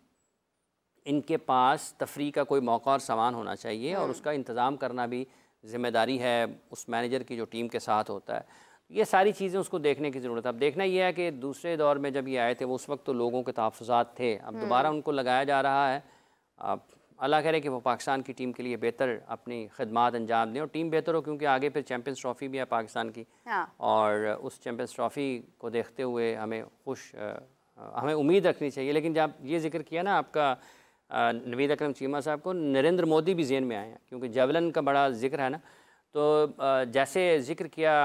B: इनके पास तफरी का कोई मौका और सामान होना चाहिए, और उसका इंतज़ाम करना भी ज़िम्मेदारी है उस मैनेजर की जो टीम के साथ होता है। ये सारी चीज़ें उसको देखने की ज़रूरत है। अब देखना ये है कि दूसरे दौर में जब ये आए थे वो उस वक्त तो लोगों के तहफ़्फ़ुज़ात थे, अब दोबारा उनको लगाया जा रहा है। अब अल्लाह करे कि वो पाकिस्तान की टीम के लिए बेहतर अपनी खिदमात अंजाम दें और टीम बेहतर हो, क्योंकि आगे फिर चैम्पियंस ट्रॉफ़ी भी है पाकिस्तान की, और उस चैम्पियंस ट्रॉफ़ी को देखते हुए हमें उम्मीद रखनी चाहिए। लेकिन जब ये जिक्र किया ना आपका नवीद अकरम चीमा साहब को, नरेंद्र मोदी भी ज़हन में आए हैं, क्योंकि जेवलिन का बड़ा जिक्र है ना, तो जैसे जिक्र किया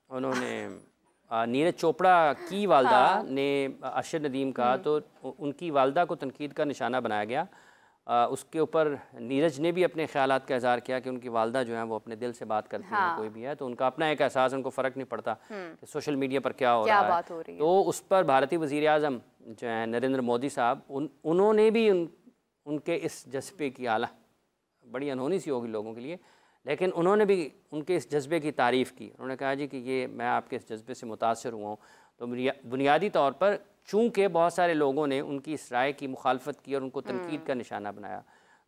B: उन्होंने नीरज चोपड़ा की वालदा ने अरशद नदीम का, तो उनकी वालदा को तनकीद का निशाना बनाया गया। उसके ऊपर नीरज ने भी अपने ख़यालात का इज़हार किया कि उनकी वालदा जो है वो अपने दिल से बात करती हैं, कोई भी है तो उनका अपना एक एहसास, उनको फ़र्क नहीं पड़ता कि सोशल मीडिया पर क्या हो रहा है। तो उस पर भारतीय वज़ीर आज़म जो है नरेंद्र मोदी साहब, उन्होंने भी उनके इस जज्बे की, आला बड़ी अनहोनी सी होगी लोगों के लिए, लेकिन उन्होंने भी उनके इस जज्बे की तारीफ़ की। उन्होंने कहा जी कि ये मैं आपके इस जज्बे से मुतासर हुआ हूँ। तो बुनियादी तौर पर चूँकि बहुत सारे लोगों ने उनकी इस राय की मुखालफत की और उनको तनकीद का निशाना बनाया,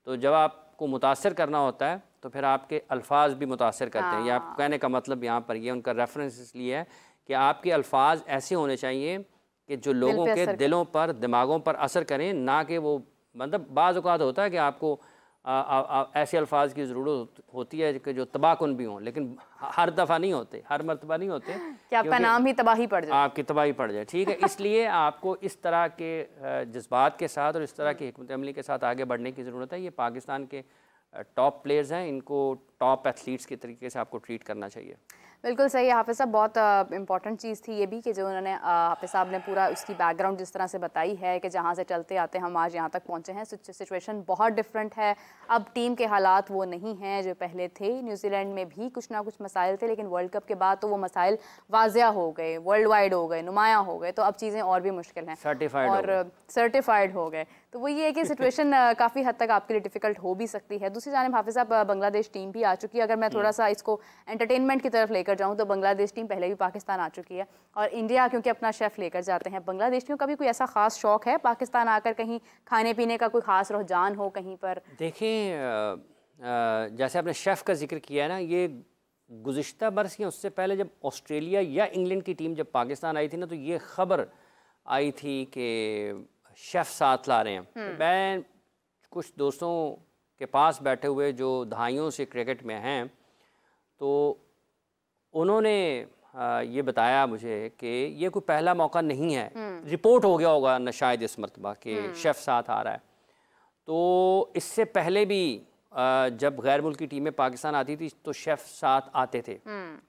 B: तो जब आपको मुतासर करना होता है तो फिर आपके अल्फाज भी मुतासर करते हैं। ये आप कहने का मतलब यहाँ पर ये उनका रेफरेंस इसलिए है कि आपके अल्फाज ऐसे होने चाहिए कि जो लोगों के दिलों पर, दिमागों पर असर करें, ना कि वो मतलब बाज़ औक़ात होता है कि आपको ऐसे अल्फाज की ज़रूरत होती है कि जो तबाहकुन भी हों, लेकिन हर दफ़ा नहीं होते, हर मरतबा नहीं होते
A: कि आपका नाम ही तबाही पड़ जाए,
B: आपकी तबाही पड़ जाए, ठीक है। इसलिए आपको इस तरह के जज्बात के साथ और इस तरह की हिकमत अमली के साथ आगे बढ़ने की ज़रूरत है। ये पाकिस्तान के टॉप प्लेयर्स हैं, इनको टॉप एथलीट्स के तरीके से आपको ट्रीट करना चाहिए।
A: बिल्कुल सही है हाफिज़ साहब, बहुत इंपॉर्टेंट चीज़ थी ये भी कि जो उन्होंने हाफिज़ साहब ने पूरा उसकी बैकग्राउंड जिस तरह से बताई है कि जहाँ से चलते आते हम आज यहाँ तक पहुँचे हैं। सिचुएशन बहुत डिफरेंट है, अब टीम के हालात वो नहीं हैं जो पहले थे। न्यूजीलैंड में भी कुछ ना कुछ मसाइल थे, लेकिन वर्ल्ड कप के बाद तो वो मसाइल वाज़िया हो गए, वर्ल्ड वाइड हो गए, नुमायाँ हो गए, तो अब चीज़ें और भी मुश्किल हैं, सर्टिफाइड हो गए। तो वो ये है कि सिचुएशन काफ़ी हद तक आपके लिए डिफिकल्ट हो भी सकती है। दूसरी जानिब हाफिज़ साहब, बांग्लादेश टीम भी आ चुकी है। अगर मैं थोड़ा सा इसको एंटरटेनमेंट की तरफ लेकर जाऊं तो बांग्लादेश टीम पहले भी पाकिस्तान आ चुकी है, और इंडिया क्योंकि अपना शेफ़ लेकर जाते हैं। बांग्लादेश टीम का भी कोई ऐसा ख़ास शौक है पाकिस्तान आकर कहीं खाने पीने का कोई ख़ास रुझान हो कहीं पर?
B: देखें, जैसे आपने शेफ़ का जिक्र किया है ना, ये गुज़िश्ता बरस या उससे पहले जब ऑस्ट्रेलिया या इंग्लैंड की टीम जब पाकिस्तान आई थी ना, तो ये ख़बर आई थी कि शेफ़ साथ ला रहे हैं। तो मैं कुछ दोस्तों के पास बैठे हुए जो दहाइयों से क्रिकेट में हैं, तो उन्होंने ये बताया मुझे कि ये कोई पहला मौका नहीं है। रिपोर्ट हो गया होगा न शायद इस मरतबा कि शेफ़ साथ आ रहा है। तो इससे पहले भी जब गैर मुल्की टीमें पाकिस्तान आती थी तो शेफ़ साथ आते थे,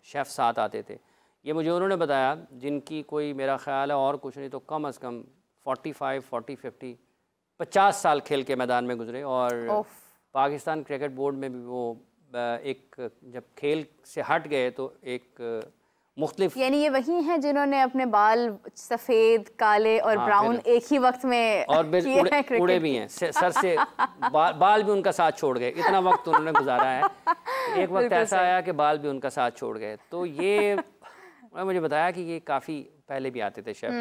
B: शेफ़ साथ आते थे। ये मुझे उन्होंने बताया, जिनकी कोई मेरा ख़्याल है और कुछ नहीं तो कम अज़ कम 45, 40, 50, 50 साल खेल के मैदान में गुजरे। और पाकिस्तान क्रिकेट बोर्ड में भी वो एक जब खेल से हट गए तो एक मुख्तलिफ,
A: यानी ये वही हैं जिन्होंने अपने बाल सफ़ेद, काले और ब्राउन एक ही वक्त में
B: और उड़े भी हैं सर से, बाल भी उनका साथ छोड़ गए। इतना वक्त उन्होंने गुजारा है। एक वक्त ऐसा आया कि बाल भी उनका साथ छोड़ गए। तो ये मुझे बताया कि ये काफ़ी पहले भी आते थे शेफ़।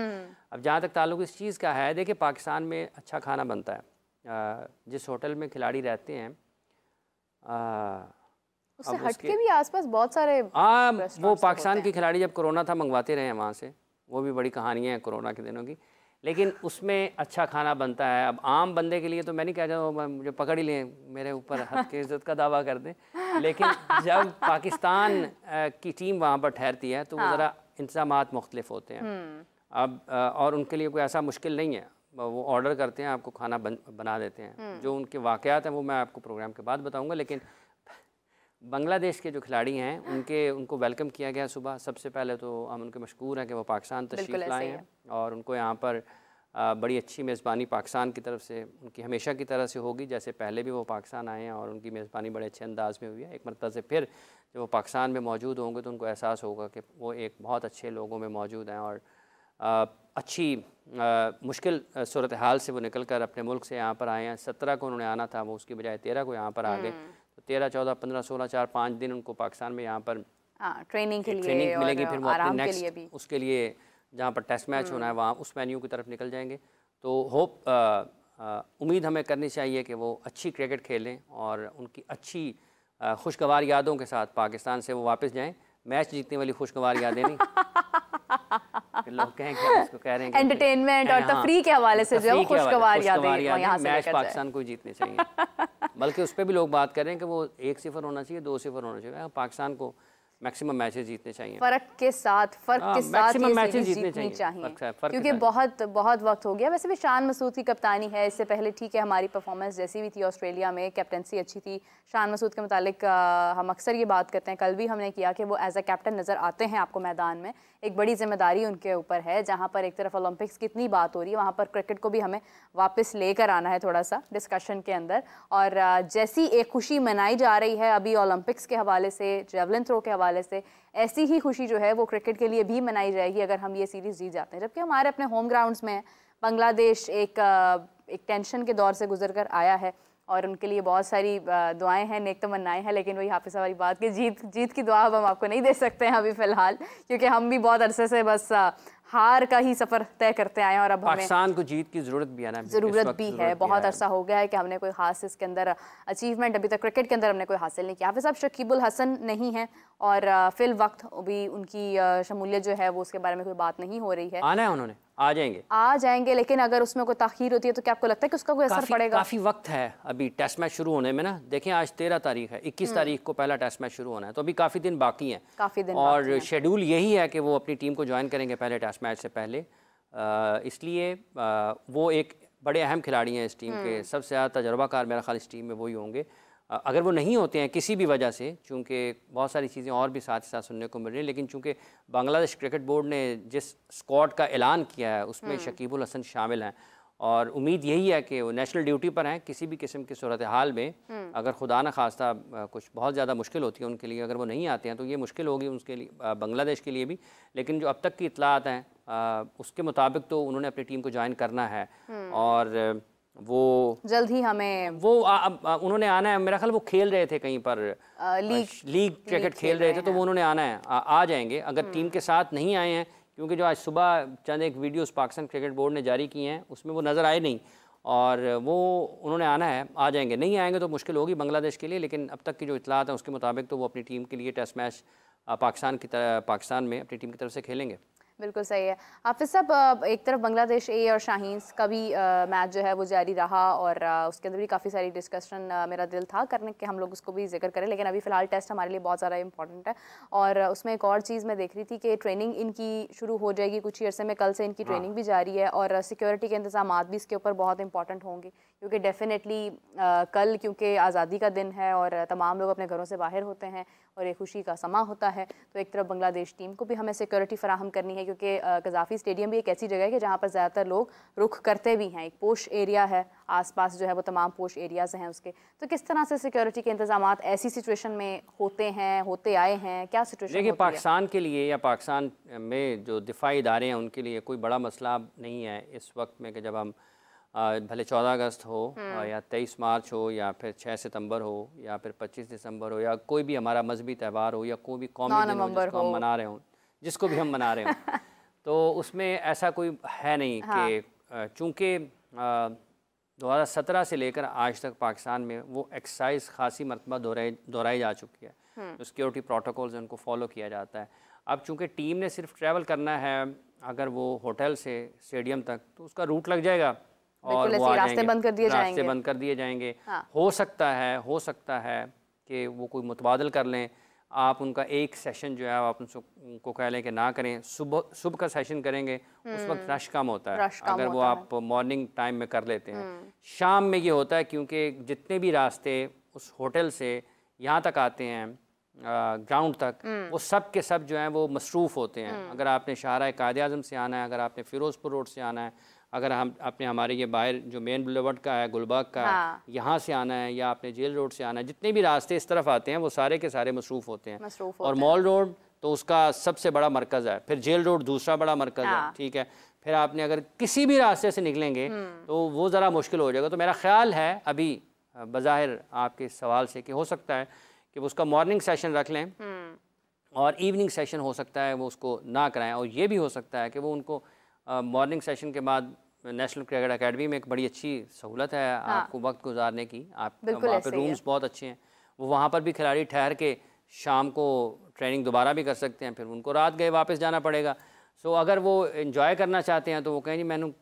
B: अब जहाँ तक ताल्लुक़ इस चीज़ का है, देखिए पाकिस्तान में अच्छा खाना बनता है। जिस होटल में खिलाड़ी रहते हैं
A: उससे हटके भी आसपास बहुत सारे
B: वो पाकिस्तान के खिलाड़ी जब कोरोना था मंगवाते रहे हैं वहाँ से, वो भी बड़ी कहानियाँ हैं कोरोना के दिनों की, लेकिन उसमें अच्छा खाना बनता है। अब आम बंदे के लिए तो मैं नहीं कहता हूँ मुझे पकड़ ही लें, मेरे ऊपर हद के इज़्ज़त का दावा कर दें, लेकिन जब पाकिस्तान की टीम वहाँ पर ठहरती है तो वो ज़रा इंतज़ामात मुख्तलिफ होते हैं। अब और उनके लिए कोई ऐसा मुश्किल नहीं है, वो ऑर्डर करते हैं, आपको खाना बना देते हैं। जो उनके वाक़यात हैं वो मैं आपको प्रोग्राम के बाद बताऊँगा। लेकिन बांग्लादेश के जो खिलाड़ी हैं उनको वेलकम किया गया सुबह। सबसे पहले तो हम उनके मशकूर हैं कि वो पाकिस्तान तशरीफ़ लाए हैं, और उनको यहाँ पर बड़ी अच्छी मेज़बानी पाकिस्तान की तरफ से उनकी हमेशा की तरह से होगी, जैसे पहले भी वो पाकिस्तान आए हैं और उनकी मेज़बानी बड़े अच्छे अंदाज़ में हुई है। एक मरतबा से फिर जब वो पाकिस्तान में मौजूद होंगे तो उनको एहसास होगा कि वो एक बहुत अच्छे लोगों में मौजूद हैं, और अच्छी मुश्किल सूरत हाल से वो निकल कर अपने मुल्क से यहाँ पर आए हैं। 17 को उन्होंने आना था, वो उसकी बजाय 13 को यहाँ पर आ गए। तो 13, 14, 15, 16, 4, 5 दिन उनको पाकिस्तान में यहाँ पर
A: ट्रेनिंग
B: मिलेगी। फिर वो अपने नेक्स्ट उसके लिए जहाँ पर टेस्ट मैच होना है वहाँ उस मेन्यू की तरफ निकल जाएंगे। तो उम्मीद हमें करनी चाहिए कि वो अच्छी क्रिकेट खेलें और उनकी अच्छी खुशगवार यादों के साथ पाकिस्तान से वो वापस जाएँ। मैच जीतने वाली खुशगवार यादें नहीं लोग कहेंगे उसको कह रहे हैं
A: एंटरटेनमेंट और तफरी के हवाले से जो खुशगवार यादें यहाँ से
B: मैच पाकिस्तान को जीतने चाहिए। बल्कि उस पर भी लोग बात कर रहे हैं कि वो 1-0 होना चाहिए, 2-0 होना चाहिए। पाकिस्तान को मैक्सिमम मैचेस जीतने चाहिए,
A: फर्क के साथ
B: मैक्सिमम मैचेस जीतने
A: चाहिए क्योंकि बहुत वक्त हो गया। वैसे भी शान मसूद की कप्तानी है, इससे पहले ठीक है हमारी परफॉर्मेंस जैसी भी थी ऑस्ट्रेलिया में, कैप्टनसी अच्छी थी। शान मसूद के मुतालिक हम अक्सर ये बात करते हैं, कल भी हमने किया कि वो एज अ कैप्टन नज़र आते हैं आपको मैदान में। एक बड़ी जिम्मेदारी उनके ऊपर है, जहाँ पर एक तरफ ओलंपिक्स की इतनी बात हो रही है, वहाँ पर क्रिकेट को भी हमें वापस लेकर आना है थोड़ा सा डिस्कशन के अंदर। और जैसी एक खुशी मनाई जा रही है अभी ओलंपिक्स के हवाले से, जेवलिन थ्रो के हवाले से, ऐसी ही खुशी जो है वो क्रिकेट के लिए भी मनाई जाएगी अगर हम ये सीरीज़ जीत जाते हैं। जबकि हमारे अपने होम ग्राउंड्स में बांग्लादेश एक टेंशन के दौर से गुजर कर आया है और उनके लिए बहुत सारी दुआएं हैं, नेक तमन्नाएं हैं, लेकिन वही हाफिज़ वाली बात कि जीत की दुआ अब हम आपको नहीं दे सकते हैं अभी फ़िलहाल, क्योंकि हम भी बहुत अरसे से बस हार का ही सफ़र तय करते आए हैं। और अब
B: पाकिस्तान को जीत की ज़रूरत भी है ना,
A: ज़रूरत भी है। बहुत अरसा हो गया है कि हमने कोई ख़ास इसके अंदर अचीवमेंट अभी तक क्रिकेट के अंदर हमने कोई हासिल नहीं किया। हाफिज़ साहब शकीबुल हसन नहीं है और फिल वक्त भी उनकी शमूलियत जो है वो उसके बारे में कोई बात नहीं हो रही है।
B: आना है उन्होंने, आ जाएंगे,
A: लेकिन अगर उसमें कोई ताख़ीर होती है तो क्या आपको लगता है कि उसका कोई असर पड़ेगा?
B: काफ़ी वक्त है अभी टेस्ट मैच शुरू होने में ना। देखें आज 13 तारीख है, 21 तारीख को पहला टेस्ट मैच शुरू होना है, तो अभी काफ़ी दिन बाकी हैं।
A: काफ़ी दिन
B: और शेड्यूल यही है कि वो अपनी टीम को ज्वाइन करेंगे पहले टेस्ट मैच से पहले, इसलिए वो एक बड़े अहम खिलाड़ी हैं इस टीम के, सबसे ज़्यादा तजर्बाकार मेरा ख्याल इस टीम में वही होंगे। अगर वो नहीं होते हैं किसी भी वजह से, चूँकि बहुत सारी चीज़ें और भी साथ ही साथ सुनने को मिल रही हैं, लेकिन चूँकि बांग्लादेश क्रिकेट बोर्ड ने जिस स्क्वाड का ऐलान किया है उसमें शकीबुल हसन शामिल हैं और उम्मीद यही है कि वो नेशनल ड्यूटी पर हैं। किसी भी किस्म की सूरत हाल में अगर खुदा न खास्ता कुछ बहुत ज़्यादा मुश्किल होती है उनके लिए, अगर वो नहीं आते हैं तो ये मुश्किल होगी उसके लिए, बांग्लादेश के लिए भी। लेकिन जो अब तक की इत्तलात हैं उसके मुताबिक तो उन्होंने अपनी टीम को ज्वाइन करना है और वो
A: जल्द ही हमें
B: वो उन्होंने आना है। मेरा ख्याल वो खेल रहे थे कहीं पर लीग क्रिकेट खेल रहे थे, तो वो उन्होंने आना है, आ जाएंगे। अगर टीम के साथ नहीं आए हैं, क्योंकि जो आज सुबह चंद एक वीडियोस पाकिस्तान क्रिकेट बोर्ड ने जारी किए हैं उसमें वो नज़र आए नहीं, और वो उन्होंने आना है, आ जाएंगे। नहीं आएंगे तो मुश्किल होगी बांग्लादेश के लिए, लेकिन अब तक की जो इत्तलात हैं उसके मुताबिक तो वो अपनी टीम के लिए टेस्ट मैच पाकिस्तान में अपनी टीम की तरफ से खेलेंगे।
A: बिल्कुल सही है। हाफिज़ साहब, एक तरफ बांग्लादेश ए और शाहीन्स का भी मैच जो है वो जारी रहा और उसके अंदर भी काफ़ी सारी डिस्कशन मेरा दिल था करने के, हम लोग उसको भी जिक्र करें, लेकिन अभी फ़िलहाल टेस्ट हमारे लिए बहुत ज़्यादा इंपॉर्टेंट है। और उसमें एक और चीज़ मैं देख रही थी कि ट्रेनिंग इनकी शुरू हो जाएगी कुछ ही अर्से में, कल से इनकी ट्रेनिंग भी जारी है और सिक्योरिटी के इंतजाम भी इसके ऊपर बहुत इंपॉर्टेंट होंगे, क्योंकि डेफिनेटली कल क्योंकि आज़ादी का दिन है और तमाम लोग अपने घरों से बाहर होते हैं और एक खुशी का समा होता है, तो एक तरफ बांग्लादेश टीम को भी हमें सिक्योरिटी फराहम करनी है, क्योंकि कज़ाफ़ी स्टेडियम भी एक ऐसी जगह है कि जहाँ पर ज़्यादातर लोग रुख करते भी हैं। एक पोश एरिया है, आसपास जो है वो तमाम पोश एरियाज़ हैं उसके। तो किस तरह से सिक्योरिटी के इंतजामात ऐसी सिचुएशन में होते आए हैं, क्या सिचुएशन?
B: देखिए, पाकिस्तान के लिए या पाकिस्तान में जो दिफाई इदारे हैं उनके लिए कोई बड़ा मसला नहीं है इस वक्त में, कि जब हम भले 14 अगस्त हो या 23 मार्च हो या फिर 6 सितंबर हो या फिर 25 दिसंबर हो या कोई भी हमारा मजहबी त्यौहार हो या कोई भी कौमी दिन हो जिसको हम मना रहे हों, जिसको भी हम मना रहे हों, तो उसमें ऐसा कोई है नहीं कि चूँकि 2017 से लेकर आज तक पाकिस्तान में वो एक्सरसाइज खासी मरतबा दोहराई जा चुकी है। जो सिक्योरिटी प्रोटोकॉल्स हैं उनको फॉलो किया जाता है। अब चूँकि टीम ने सिर्फ ट्रैवल करना है, अगर वो होटल से स्टेडियम तक, तो उसका रूट लग जाएगा और वो
A: रास्ते बंद कर दिए
B: जाएंगे। हो सकता है कि वो कोई मुतबादल कर लें, आप उनका एक सेशन जो है आप उनको कह लें कि ना करें, सुबह का सेशन करेंगे, उस वक्त रश कम होता है, अगर वो आप मॉर्निंग टाइम में कर लेते हैं। शाम में ये होता है क्योंकि जितने भी रास्ते उस होटल से यहाँ तक आते हैं ग्राउंड तक, वो सब के सब जो हैं वो मसरूफ़ होते हैं। अगर आपने शाहराह कायद-ए-आज़म से आना है, अगर आपने फ़िरोज़पुर रोड से आना है, अगर आपने हमारे ये बाहर जो मेन बुलेवर्ड का है गुलबाग का, यहाँ से आना है, या आपने जेल रोड से आना है, जितने भी रास्ते इस तरफ आते हैं वो सारे के सारे मसरूफ़ होते हैं। और मॉल रोड तो उसका सबसे बड़ा मरकज़ है, फिर जेल रोड दूसरा बड़ा मरकज़ है, ठीक है। फिर आपने अगर किसी भी रास्ते से निकलेंगे तो वो ज़रा मुश्किल हो जाएगा। तो मेरा ख्याल है अभी बज़ाहिर आपके सवाल से कि हो सकता है कि वो उसका मॉर्निंग सेशन रख लें और इवनिंग सेशन हो सकता है वो उसको ना कराएं, और ये भी हो सकता है कि वो उनको मॉर्निंग सेशन के बाद नेशनल क्रिकेट एकेडमी में एक बड़ी अच्छी सहूलत है आपको वक्त गुजारने की, आप वहाँ पे रूम्स बहुत अच्छे हैं, वो वहाँ पर भी खिलाड़ी ठहर के शाम को ट्रेनिंग दोबारा भी कर सकते हैं, फिर उनको रात गए वापस जाना पड़ेगा। सो अगर वो एंजॉय करना चाहते हैं तो वो कहें जी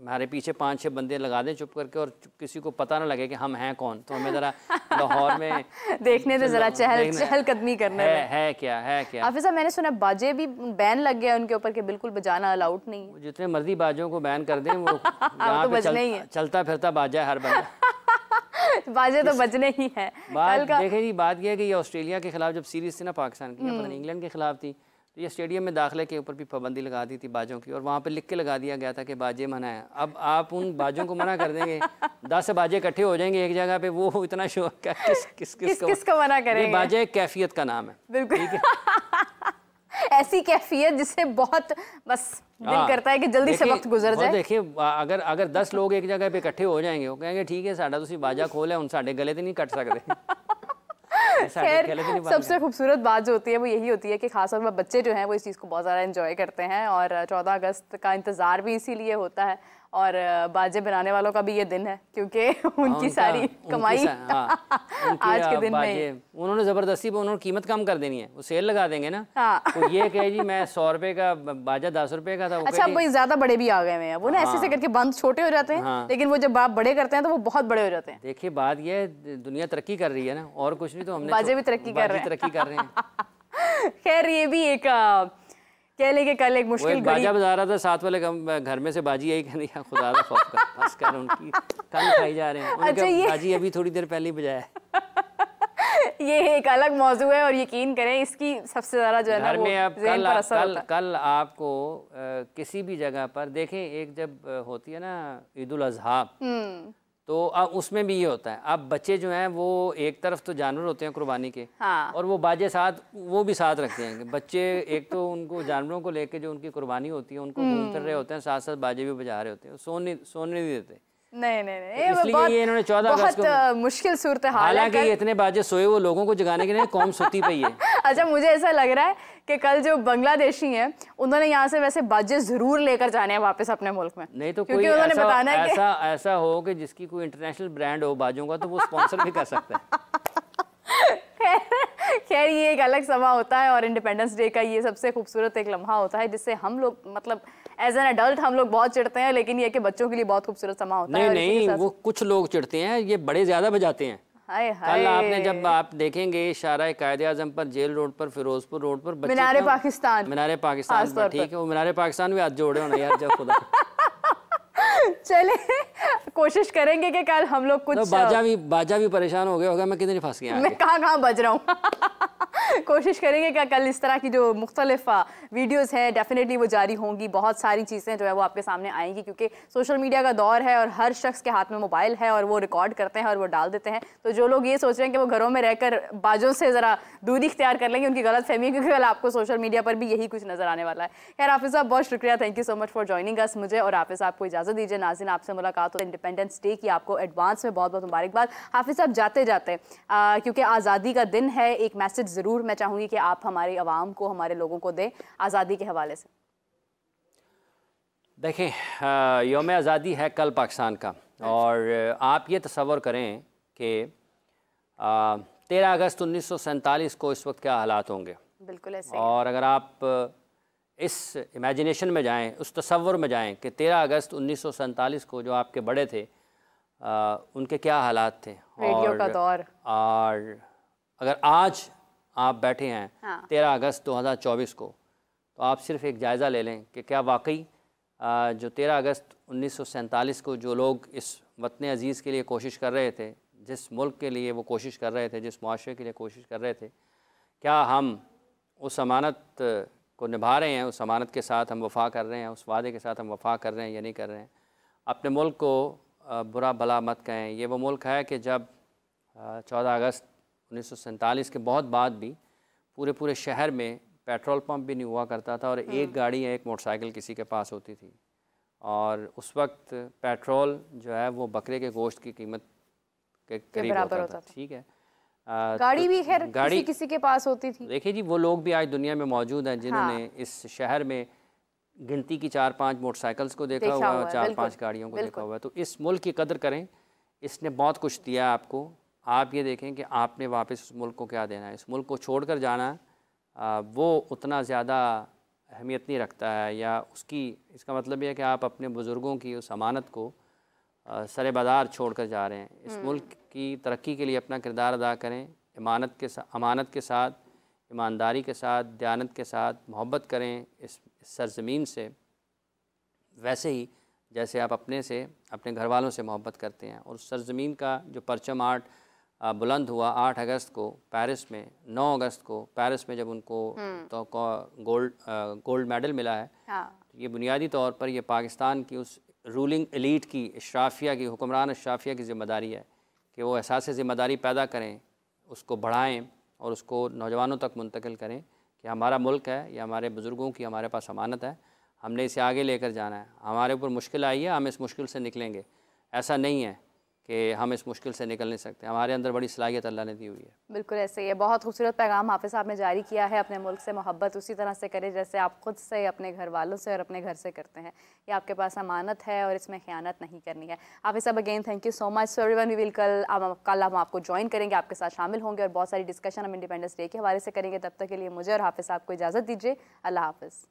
B: हमारे पीछे 5-6 बंदे लगा दें चुप करके, और किसी को पता ना लगे कि हम हैं कौन, तो हमें ज़रा लाहौर में
A: देखने तो ज़रा चहलकदमी करना
B: है क्या।
A: हाफिज़ साहब, मैंने सुना बाजे भी बैन लग गया उनके ऊपर कि बिल्कुल बजाना अलाउड नहीं।
B: जितने मर्जी बाजों को बैन कर दें, वो यहाँ पे चलता फिरता बाजा हर बंदा
A: बाजे तो बजने ही है।
B: बात देखें जी, बात यह है कि ये ऑस्ट्रेलिया के खिलाफ जब सीरीज थी ना पाकिस्तान की, पता नहीं इंग्लैंड के खिलाफ थी, तो ये स्टेडियम में दाखिले के ऊपर भी पाबंदी लगा दी थी बाजों की, और वहाँ पे लिख के लगा दिया गया था कि बाजे मना है। अब आप उन बाजों को मना कर देंगे, 10 बाजे इकट्ठे हो जाएंगे एक जगह पे, वो इतना शोर का
A: किसको मना करेंगे?
B: बाजे कैफियत का नाम है,
A: बिल्कुल ऐसी कैफियत जिससे बहुत बस दिल करता है कि जल्दी से वक्त गुजर जाए।
B: देखिए, अगर 10 लोग एक जगह पे इकट्ठे हो जाएंगे, वो कहेंगे ठीक है साडा तुसी बाजा खोल है, उन साडे गले तो नहीं कट सकते।
A: खैर, सबसे खूबसूरत बात जो होती है वो यही होती है कि खासतौर पर बच्चे जो हैं वो इस चीज़ को बहुत ज़्यादा एंजॉय करते हैं, और 14 अगस्त का इंतज़ार भी इसीलिए होता है, और बाजे बनाने वालों का भी ये दिन है क्योंकि उनकी सारी कमाई आज के दिन में
B: उन्होंने ज़बरदस्ती उन्होंने कीमत कम कर देनी है, वो सेल लगा देंगे ना। तो ये कहे जी मैं 100 रुपये का बाजा 10 रुपये का था।
A: अच्छा, अब ज़्यादा बड़े भी आ गए हैं, वो ना ऐसे करके बंद छोटे हो जाते हैं, लेकिन वो जब आप बड़े करते हैं तो वो बहुत बड़े हो जाते हैं।
B: देखिए, बात ये है दुनिया तरक्की कर रही है ना, और कुछ नहीं, तो हमने
A: बाजे भी तरक्की कर रहे हैं।
B: खैर,
A: ये भी एक कह लेंगे कल एक
B: वो
A: मुश्किल
B: एक बाजा बजा रहा था साथ वाले घर में से, बाजी यही कहने का खुदा का खौफ कर, बस कर उनकी कान खाई जा रहे हैं। उन्होंने
A: अच्छा,
B: कहा बाजी अभी थोड़ी देर पहले ही बजाया है।
A: ये एक अलग मौजू है और यकीन करें इसकी सबसे ज़्यादा जो है ना
B: घर
A: वो
B: में अब
A: ज़हन पर असर होता है।
B: कल आपको किसी भी जगह पर देखें, एक जब होती है ना ईद उल अज़हा, तो अब उसमें भी ये होता है, अब बच्चे जो हैं वो एक तरफ तो जानवर होते हैं कुर्बानी के,
A: हाँ।
B: और वो बाजे साथ वो भी साथ रखते हैं कि बच्चे एक तो उनको जानवरों को लेके जो उनकी कुर्बानी होती है उनको घूम फिर रहे होते हैं, साथ साथ बाजे भी बजा रहे होते हैं, सोने नहीं देते।
A: नहीं
B: इसलिए ये इन्होंने 14 अगस्त
A: बहुत मुश्किल सूरत हाल है।
B: हालांकि ये इतने बाजे सोए वो लोगों को जगाने के लिए कौम सोती पई है।
A: अच्छा, मुझे ऐसा लग रहा है कि कल जो बांग्लादेशी हैं उन्होंने यहाँ से वैसे बाजे जरूर लेकर जाने हैं वापस अपने मुल्क में,
B: नहीं तो
A: क्योंकि
B: कोई
A: उन्होंने बताना है कि
B: ऐसा हो कि जिसकी कोई इंटरनेशनल ब्रांड हो बाजों का, तो वो स्पॉन्सर भी कर सकता है।
A: खैर ये एक अलग समा होता है और इंडिपेंडेंस डे का ये सबसे खूबसूरत एक लम्हा होता है जिससे हम लोग मतलब एज एन एडल्ट हम लोग बहुत चिढ़ते हैं, लेकिन ये कि बच्चों के लिए बहुत खूबसूरत समा होता है।
B: नहीं, वो कुछ लोग चिढ़ते हैं, ये बड़े ज्यादा बजाते हैं।
A: हाय हाय,
B: कल आपने जब आप देखेंगे शाहराह कायदे आजम पर, जेल रोड पर, फिरोजपुर रोड पर
A: मीनारे पाकिस्तान
B: पर, ठीक है, वो मीनारे पाकिस्तान भी हाथ जोड़े होना यार, जब खुदा।
A: चले कोशिश करेंगे कि कल हम लोग कुछ
B: तो बाजा भी परेशान हो गया होगा, मैं कितनी फंस गया,
A: मैं कहाँ बज रहा हूँ। कोशिश करेंगे कि कल इस तरह की जो मुख्तलिफ वीडियोस हैं डेफिनेटली वो जारी होंगी, बहुत सारी चीज़ें जो है वो आपके सामने आएंगी, क्योंकि सोशल मीडिया का दौर है और हर शख्स के हाथ में मोबाइल है और वो रिकॉर्ड करते हैं और वो डाल देते हैं। तो जो लोग ये सोच रहे हैं कि वो घरों में रहकर बाजों से ज़रा दूरी इख्तियार कर लेंगे, उनकी गलत फहमी है, क्योंकि कल आपको सोशल मीडिया पर भी यही कुछ नजर आने वाला है। खैर हाफिज़ साहब बहुत शुक्रिया, thank you so much for joining us. मुझे और हाफिज़ साहब को इजाज़त दीजिए। नाज़रीन आपसे मुलाकात हो इंडिपेंडेंस डे की आपको एडवांस में बहुत बहुत मुबारकबाद। हाफिज़ साहब जाते जाते क्योंकि आज़ादी का दिन है, एक मैसेज ज़रूर मैं चाहूँगी कि आप हमारी आवाम को, हमारे लोगों को दें आज़ादी के हवाले से।
B: देखें, यौम आज़ादी है कल पाकिस्तान का, और आप ये तसव्वुर करें कि 13 अगस्त 1947 को इस वक्त क्या हालात होंगे।
A: बिल्कुल ऐसे।
B: और अगर आप इस इमेजिनेशन में जाएं, उस तसव्वुर में जाएं कि 13 अगस्त 1947 को जो आपके बड़े थे उनके क्या हालात थे,
A: रेडियो का दौर,
B: और अगर आज आप बैठे हैं 13 अगस्त 2024 को, तो आप सिर्फ एक जायज़ा ले लें कि क्या वाकई जो 13 अगस्त 1947 को जो लोग इस वतन अज़ीज़ के लिए कोशिश कर रहे थे, जिस मुल्क के लिए वो कोशिश कर रहे थे, जिस मुआशरे के लिए कोशिश कर रहे थे, क्या हम उस अमानत को निभा रहे हैं, उस अमानत के साथ हम वफ़ा कर रहे हैं, उस वादे के साथ हम वफ़ा कर रहे हैं या नहीं कर रहे हैं। अपने मुल्क को बुरा भला मत कहें। ये वो मुल्क है कि जब 14 अगस्त 1947 के बहुत बाद भी पूरे शहर में पेट्रोल पंप भी नहीं हुआ करता था, और एक गाड़ी या एक मोटरसाइकिल किसी के पास होती थी, और उस वक्त पेट्रोल जो है वो बकरे के गोश्त की कीमत के करीब होता था। ठीक है,
A: गाड़ी भी खैर किसी के पास होती थी।
B: देखिए जी, वो लोग भी आज दुनिया में मौजूद हैं जिन्होंने इस शहर में गिनती की 4-5 मोटरसाइकिल्स को देखा हुआ है, 4-5 गाड़ियों को देखा हुआ है। तो इस मुल्क की कदर करें, इसने बहुत कुछ दिया आपको। आप ये देखें कि आपने वापस उस मुल्क को क्या देना है। इस मुल्क को छोड़ कर जाना वो उतना ज़्यादा अहमियत नहीं रखता है, या उसकी इसका मतलब यह है कि आप अपने बुज़ुर्गों की उस अमानत को सरे बाजार छोड़ कर जा रहे हैं। इस मुल्क की तरक्की के लिए अपना किरदार अदा करें, अमानत के साथ, ईमानदारी के साथ, दयानत के साथ मोहब्बत करें इस सरज़मीन से, वैसे ही जैसे आप अपने घर वालों से मोहब्बत करते हैं। और उस सरज़मीन का जो परचम बुलंद हुआ 8 अगस्त को पेरिस में, 9 अगस्त को पेरिस में जब उनको तो गोल्ड मेडल मिला है, ये बुनियादी तौर पर ये पाकिस्तान की उस रूलिंग एलीट की, अशराफिया की, हुक्मरान अशराफिया की ज़िम्मेदारी है कि वो एहसास ज़िम्मेदारी पैदा करें, उसको बढ़ाएं और उसको नौजवानों तक मुंतकिल करें कि हमारा मुल्क है, या हमारे बुज़ुर्गों की हमारे पास अमानत है, हमने इसे आगे लेकर जाना है। हमारे ऊपर मुश्किल आई है, हम इस मुश्किल से निकलेंगे। ऐसा नहीं है कि हम इस मुश्किल से निकल नहीं सकते, हमारे अंदर बड़ी सलाहियत अल्लाह ने दी हुई है।
A: बिल्कुल ऐसे ही है। बहुत खूबसूरत पैगाम हाफिज़ साहब ने जारी किया है। अपने मुल्क से मोहब्बत उसी तरह से करें जैसे आप ख़ुद से, अपने घर वालों से और अपने घर से करते हैं। ये आपके पास अमानत है और इसमें ख़यानत नहीं करनी है। हाफिज़ साहब again thank you so much. So everyone, we will कल हम आपको ज्वाइन करेंगे, आपके साथ शामिल होंगे और बहुत सारी डिस्कशन हम इंडिपेंडेंस डे के हवाले से करेंगे। तब तक के लिए मुझे और हाफिज़ साहब को इजाज़त दीजिए। अल्लाह हाफिज़।